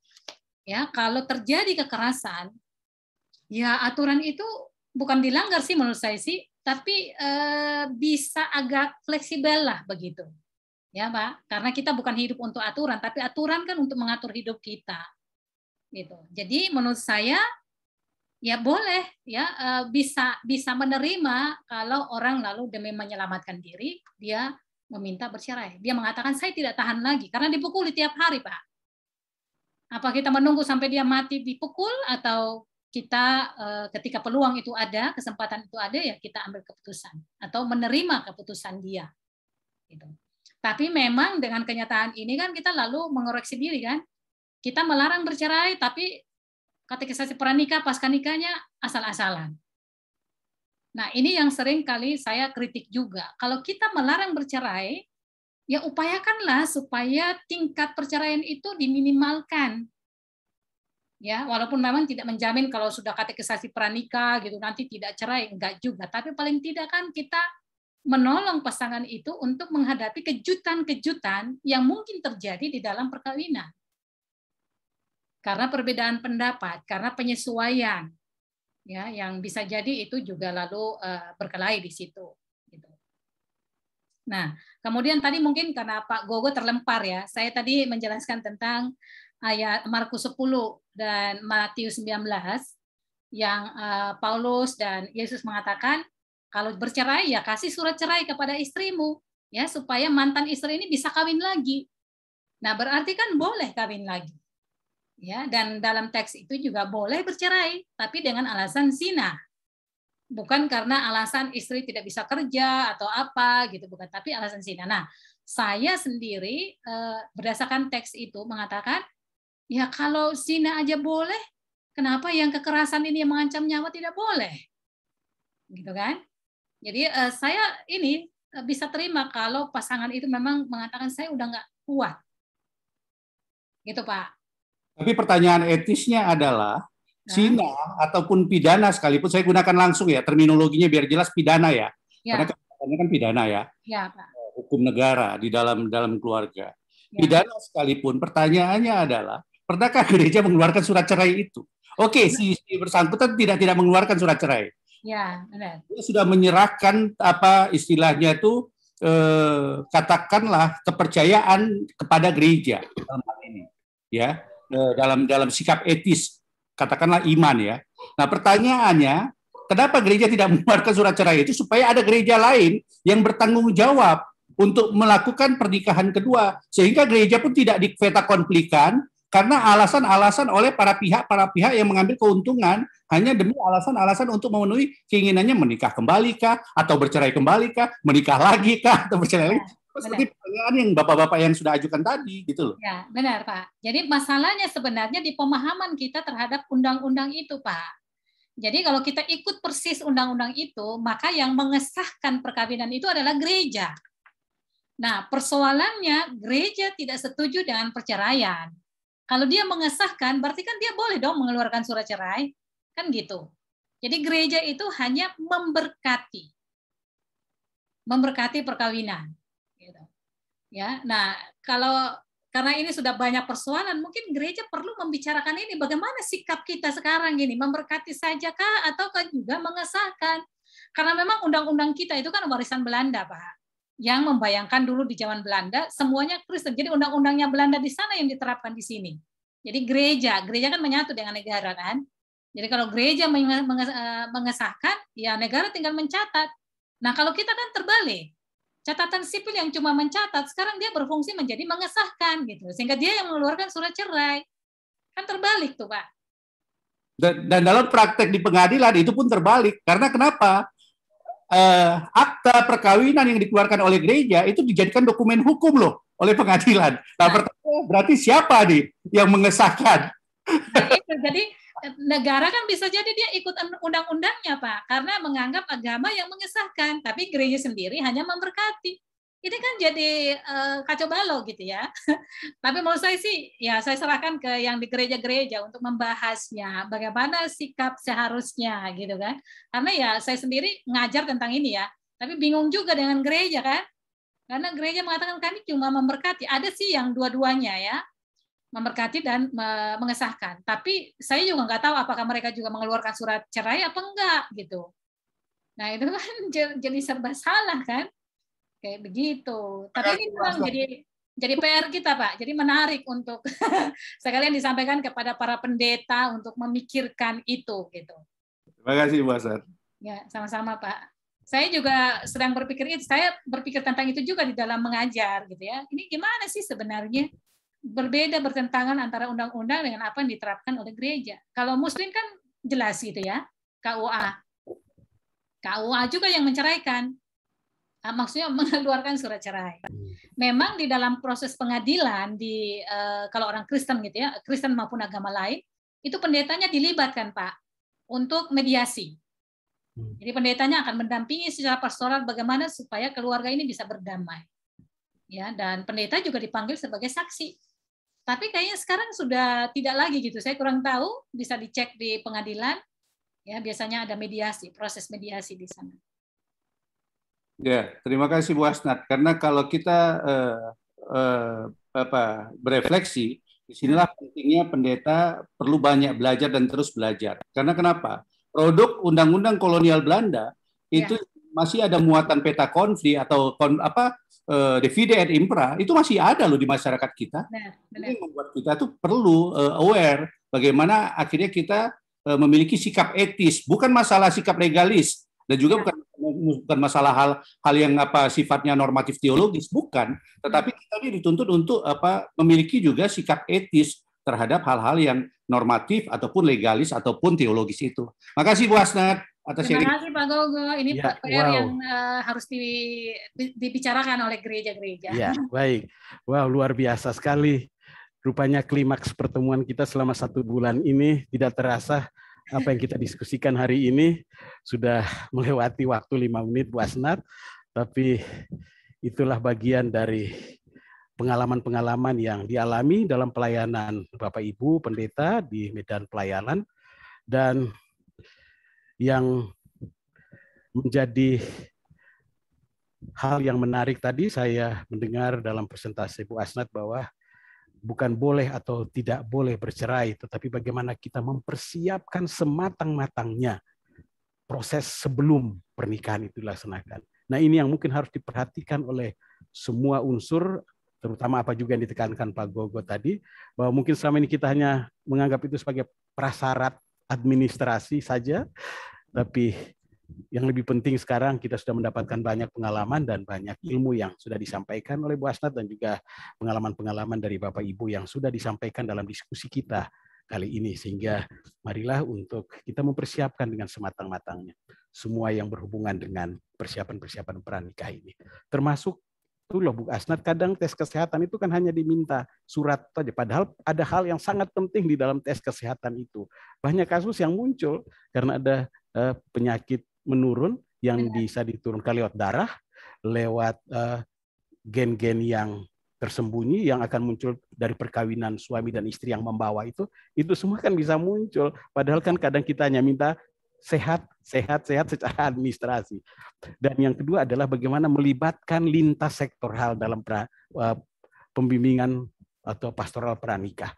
Ya, kalau terjadi kekerasan, ya aturan itu bukan dilanggar sih menurut saya sih, tapi bisa agak fleksibel lah begitu. Ya, Pak, karena kita bukan hidup untuk aturan, tapi aturan kan untuk mengatur hidup kita. Gitu. Jadi menurut saya ya boleh ya, bisa menerima kalau orang lalu demi menyelamatkan diri dia meminta bercerai. Dia mengatakan saya tidak tahan lagi karena dipukuli tiap hari, Pak. Apa kita menunggu sampai dia mati dipukul, atau kita ketika peluang itu ada, kesempatan itu ada, ya kita ambil keputusan atau menerima keputusan dia. Gitu. Tapi memang dengan kenyataan ini kan kita lalu mengoreksi diri kan. Kita melarang bercerai, tapi katekisasi pranikah pasca nikahnya asal-asalan. Nah, ini yang sering kali saya kritik juga. Kalau kita melarang bercerai, ya upayakanlah supaya tingkat perceraian itu diminimalkan. Ya, walaupun memang tidak menjamin kalau sudah katekisasi pranikah gitu nanti tidak cerai, enggak juga. Tapi paling tidak kan kita menolong pasangan itu untuk menghadapi kejutan-kejutan yang mungkin terjadi di dalam perkawinan. Karena perbedaan pendapat, karena penyesuaian, ya, yang bisa jadi itu juga lalu berkelahi di situ. Gitu. Nah, kemudian tadi mungkin karena Pak Gogo terlempar ya, saya tadi menjelaskan tentang ayat Markus 10 dan Matius 19 yang Paulus dan Yesus mengatakan, kalau bercerai ya kasih surat cerai kepada istrimu ya supaya mantan istri ini bisa kawin lagi. Nah, berarti kan boleh kawin lagi. Ya, dan dalam teks itu juga boleh bercerai tapi dengan alasan zina. Bukan karena alasan istri tidak bisa kerja atau apa gitu, bukan, tapi alasan zina. Nah, saya sendiri berdasarkan teks itu mengatakan ya kalau zina aja boleh, kenapa yang kekerasan ini yang mengancam nyawa tidak boleh? Gitu kan? Jadi saya ini bisa terima kalau pasangan itu memang mengatakan saya udah nggak kuat. Gitu, Pak. Tapi pertanyaan etisnya adalah zina ataupun pidana, sekalipun saya gunakan langsung ya terminologinya biar jelas pidana ya. Karena kan pidana ya. Ya, Pak. Hukum negara di dalam keluarga. Ya. Pidana sekalipun pertanyaannya adalah pernahkah gereja mengeluarkan surat cerai itu? Oke, si bersangkutan tidak mengeluarkan surat cerai. Ya, benar. Dia sudah menyerahkan apa istilahnya itu katakanlah kepercayaan kepada gereja dalam hal ini, ya dalam sikap etis katakanlah iman ya. Nah pertanyaannya, kenapa gereja tidak mengeluarkan surat cerai itu supaya ada gereja lain yang bertanggung jawab untuk melakukan pernikahan kedua sehingga gereja pun tidak diveta konflikan karena alasan-alasan oleh para pihak yang mengambil keuntungan hanya demi alasan-alasan untuk memenuhi keinginannya menikah kembali kah, atau bercerai kembali kah, menikah lagi kah, atau bercerai lagi. Seperti pertanyaan yang bapak-bapak yang sudah ajukan tadi, gitu loh. Ya, benar, Pak. Jadi masalahnya sebenarnya di pemahaman kita terhadap undang-undang itu, Pak. Jadi kalau kita ikut persis undang-undang itu, maka yang mengesahkan perkawinan itu adalah gereja. Nah, persoalannya gereja tidak setuju dengan perceraian. Kalau dia mengesahkan, berarti kan dia boleh dong mengeluarkan surat cerai, kan gitu. Jadi gereja itu hanya memberkati perkawinan. Gitu. Ya, nah karena ini sudah banyak persoalan, mungkin gereja perlu membicarakan ini. Bagaimana sikap kita sekarang ini, memberkati saja kah, ataukah juga mengesahkan? Karena memang undang-undang kita itu kan warisan Belanda, Pak. Yang membayangkan dulu di zaman Belanda semuanya Kristen. Jadi undang-undangnya Belanda di sana yang diterapkan di sini. Jadi gereja kan menyatu dengan negara kan. Jadi kalau gereja mengesahkan, ya negara tinggal mencatat. Nah kalau kita kan terbalik, catatan sipil yang cuma mencatat, sekarang dia berfungsi menjadi mengesahkan gitu, sehingga dia yang mengeluarkan surat cerai. Kan terbalik tuh Pak. Dan dalam praktek di pengadilan itu pun terbalik. Karena kenapa? Akta perkawinan yang dikeluarkan oleh gereja itu dijadikan dokumen hukum loh oleh pengadilan. Nah, berarti siapa nih yang mengesahkan? Nah, itu. Jadi negara kan bisa jadi dia ikut undang-undangnya, Pak, karena menganggap agama yang mengesahkan, tapi gereja sendiri hanya memberkati. Ini kan jadi kacau balau gitu ya. Tapi menurut saya sih, ya saya serahkan ke yang di gereja-gereja untuk membahasnya, bagaimana sikap seharusnya gitu kan. Karena ya saya sendiri ngajar tentang ini ya, tapi bingung juga dengan gereja kan. Karena gereja mengatakan kami cuma memberkati. Ada sih yang dua-duanya ya. memberkati dan mengesahkan. Tapi saya juga nggak tahu apakah mereka juga mengeluarkan surat cerai apa enggak gitu. Nah itu kan jadi serba salah kan, kayak begitu. Tapi ini memang jadi PR kita Pak. Jadi menarik untuk sekalian disampaikan kepada para pendeta untuk memikirkan itu gitu. Terima kasih Bu Asnat. Ya sama-sama Pak. Saya juga sedang berpikir itu. Saya berpikir tentang itu juga di dalam mengajar gitu ya. Ini gimana sih sebenarnya? Berbeda, bertentangan antara undang-undang dengan apa yang diterapkan oleh gereja. Kalau Muslim kan jelas gitu ya, KUA juga yang menceraikan, maksudnya mengeluarkan surat cerai. Memang di dalam proses pengadilan kalau orang Kristen gitu ya, Kristen maupun agama lain, itu pendetanya dilibatkan Pak untuk mediasi. Jadi pendetanya akan mendampingi secara pastoral bagaimana supaya keluarga ini bisa berdamai. Ya, dan pendeta juga dipanggil sebagai saksi. Tapi kayaknya sekarang sudah tidak lagi gitu. Saya kurang tahu, bisa dicek di pengadilan. Ya, biasanya ada mediasi, proses mediasi di sana. Ya, terima kasih Bu Asnat. Karena kalau kita berefleksi, disinilah pentingnya pendeta perlu banyak belajar dan terus belajar. Karena kenapa? Produk Undang-Undang Kolonial Belanda itu masih ada muatan peta konflik atau divide et impera, itu masih ada loh di masyarakat kita. Ini membuat kita tuh perlu aware bagaimana akhirnya kita memiliki sikap etis, bukan masalah sikap legalis, dan juga bukan masalah hal yang sifatnya normatif teologis, bukan, tetapi kita ini dituntut untuk memiliki juga sikap etis terhadap hal-hal yang normatif ataupun legalis ataupun teologis itu. Makasih Bu Asnat atas sharing. Terima kasih Pak Gogo. Ini PR yang harus dibicarakan oleh gereja-gereja. Ya, baik. Wow, luar biasa sekali. Rupanya klimaks pertemuan kita selama 1 bulan ini tidak terasa. Apa yang kita diskusikan hari ini sudah melewati waktu 5 menit Bu Asnat, tapi itulah bagian dari pengalaman-pengalaman yang dialami dalam pelayanan Bapak Ibu pendeta di medan pelayanan. Dan yang menjadi hal yang menarik tadi saya mendengar dalam presentasi Bu Asnat bahwa bukan boleh atau tidak boleh bercerai, tetapi bagaimana kita mempersiapkan sematang-matangnya proses sebelum pernikahan itu dilaksanakan. Nah, ini yang mungkin harus diperhatikan oleh semua unsur, terutama apa juga yang ditekankan Pak Gogo tadi, bahwa mungkin selama ini kita hanya menganggap itu sebagai prasyarat administrasi saja, tapi yang lebih penting sekarang kita sudah mendapatkan banyak pengalaman dan banyak ilmu yang sudah disampaikan oleh Bu Asnat dan juga pengalaman-pengalaman dari Bapak Ibu yang sudah disampaikan dalam diskusi kita kali ini. Sehingga marilah untuk kita mempersiapkan dengan sematang-matangnya semua yang berhubungan dengan persiapan-persiapan pernikah ini. Termasuk itu loh Bu Asnat, kadang tes kesehatan itu kan hanya diminta surat saja, padahal ada hal yang sangat penting di dalam tes kesehatan itu. Banyak kasus yang muncul karena ada penyakit menurun yang bisa diturunkan lewat darah, lewat gen-gen yang tersembunyi yang akan muncul dari perkawinan suami dan istri yang membawa itu semua kan bisa muncul. Padahal kan kadang kita hanya minta sehat secara administrasi. Dan yang kedua adalah bagaimana melibatkan lintas sektoral dalam pembimbingan atau pastoral pranikah.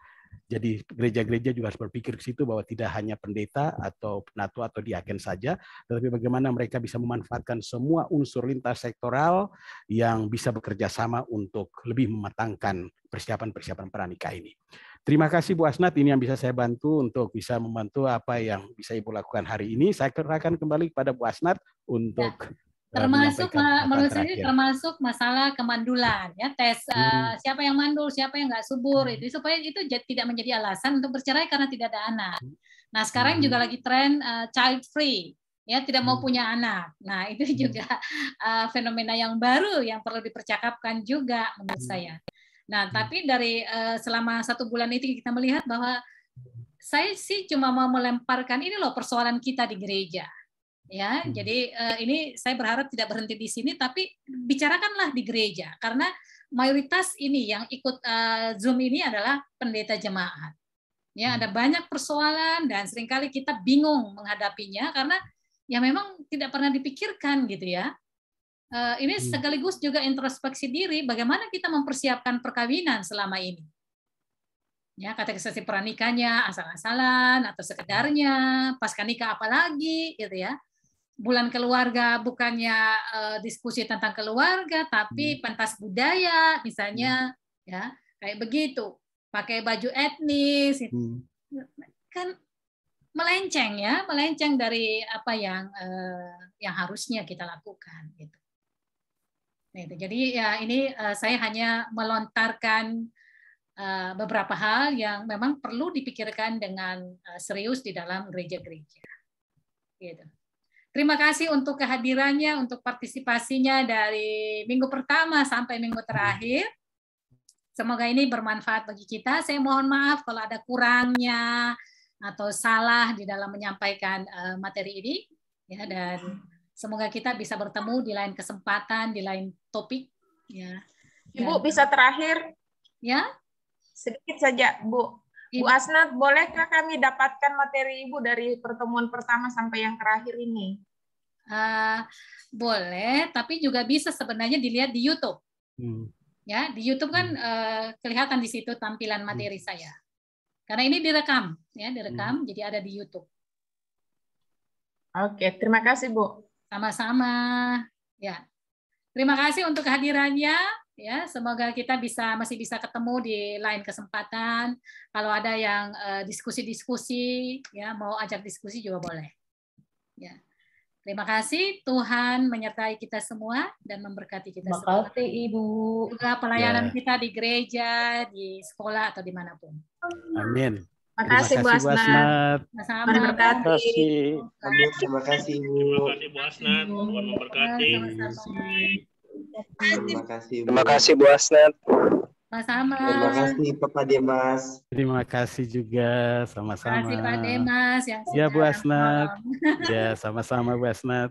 Jadi gereja-gereja juga harus berpikir ke situ bahwa tidak hanya pendeta atau penatua atau diaken saja, tetapi bagaimana mereka bisa memanfaatkan semua unsur lintas sektoral yang bisa bekerja sama untuk lebih mematangkan persiapan-persiapan pranikah ini. Terima kasih Bu Asnat, ini yang bisa saya bantu untuk bisa membantu apa yang bisa Ibu lakukan hari ini. Saya akan kembali kepada Bu Asnat untuk termasuk menurut saya termasuk masalah kemandulan ya, tes siapa yang mandul, siapa yang nggak subur, itu supaya itu tidak menjadi alasan untuk bercerai karena tidak ada anak. Nah sekarang juga lagi tren child free ya, tidak mau punya anak. Nah itu juga fenomena yang baru yang perlu dipercakapkan juga menurut saya. Nah tapi dari selama 1 bulan itu kita melihat bahwa saya sih cuma mau melemparkan ini loh persoalan kita di gereja. Ya, jadi ini saya berharap tidak berhenti di sini, tapi bicarakanlah di gereja, karena mayoritas ini yang ikut Zoom ini adalah pendeta jemaat. Ya, ada banyak persoalan dan seringkali kita bingung menghadapinya karena ya memang tidak pernah dipikirkan gitu ya. Ini sekaligus juga introspeksi diri, bagaimana kita mempersiapkan perkawinan selama ini. Ya, kategorisasi pranikahnya asal-asalan atau sekedarnya, pasca nikah apalagi gitu ya. Bulan keluarga bukannya diskusi tentang keluarga tapi pentas budaya misalnya ya, kayak begitu. Pakai baju etnis kan melenceng ya, melenceng dari apa yang harusnya kita lakukan gitu. Nah, jadi ya ini saya hanya melontarkan beberapa hal yang memang perlu dipikirkan dengan serius di dalam gereja-gereja. Gitu. Terima kasih untuk kehadirannya, untuk partisipasinya dari minggu pertama sampai minggu terakhir. Semoga ini bermanfaat bagi kita. Saya mohon maaf kalau ada kurangnya atau salah di dalam menyampaikan materi ini. Ya, dan semoga kita bisa bertemu di lain kesempatan, di lain topik. Ya. Ibu bisa terakhir? Ya. Sedikit saja, Bu. Bu Asnat, bolehkah kami dapatkan materi Ibu dari pertemuan pertama sampai yang terakhir ini? Boleh, tapi juga bisa sebenarnya dilihat di YouTube. Ya, di YouTube kan kelihatan di situ tampilan materi saya. Karena ini direkam, ya, direkam, jadi ada di YouTube. Oke, terima kasih, Bu. Sama-sama. Ya. Terima kasih untuk kehadirannya. Ya, semoga kita masih bisa ketemu di lain kesempatan. Kalau ada yang diskusi-diskusi, ya mau ajak diskusi juga boleh. Ya, terima kasih. Tuhan menyertai kita semua dan memberkati kita semua. Terima kasih, Ibu. Juga pelayanan kita di gereja, di sekolah atau dimanapun. Amin. Terima kasih, Bu Asnat. Sama-sama. Terima kasih. Terima kasih, Ibu. Terima kasih, Bu Asnat. Tuhan memberkati. Terima kasih, Bu Asnat. Sama-sama. Terima kasih, Bapak Demas. Terima kasih juga, sama-sama. Terima kasih, Pak Demas. Yang ya, Bu Asnat. Ya, sama-sama, Bu Asnat.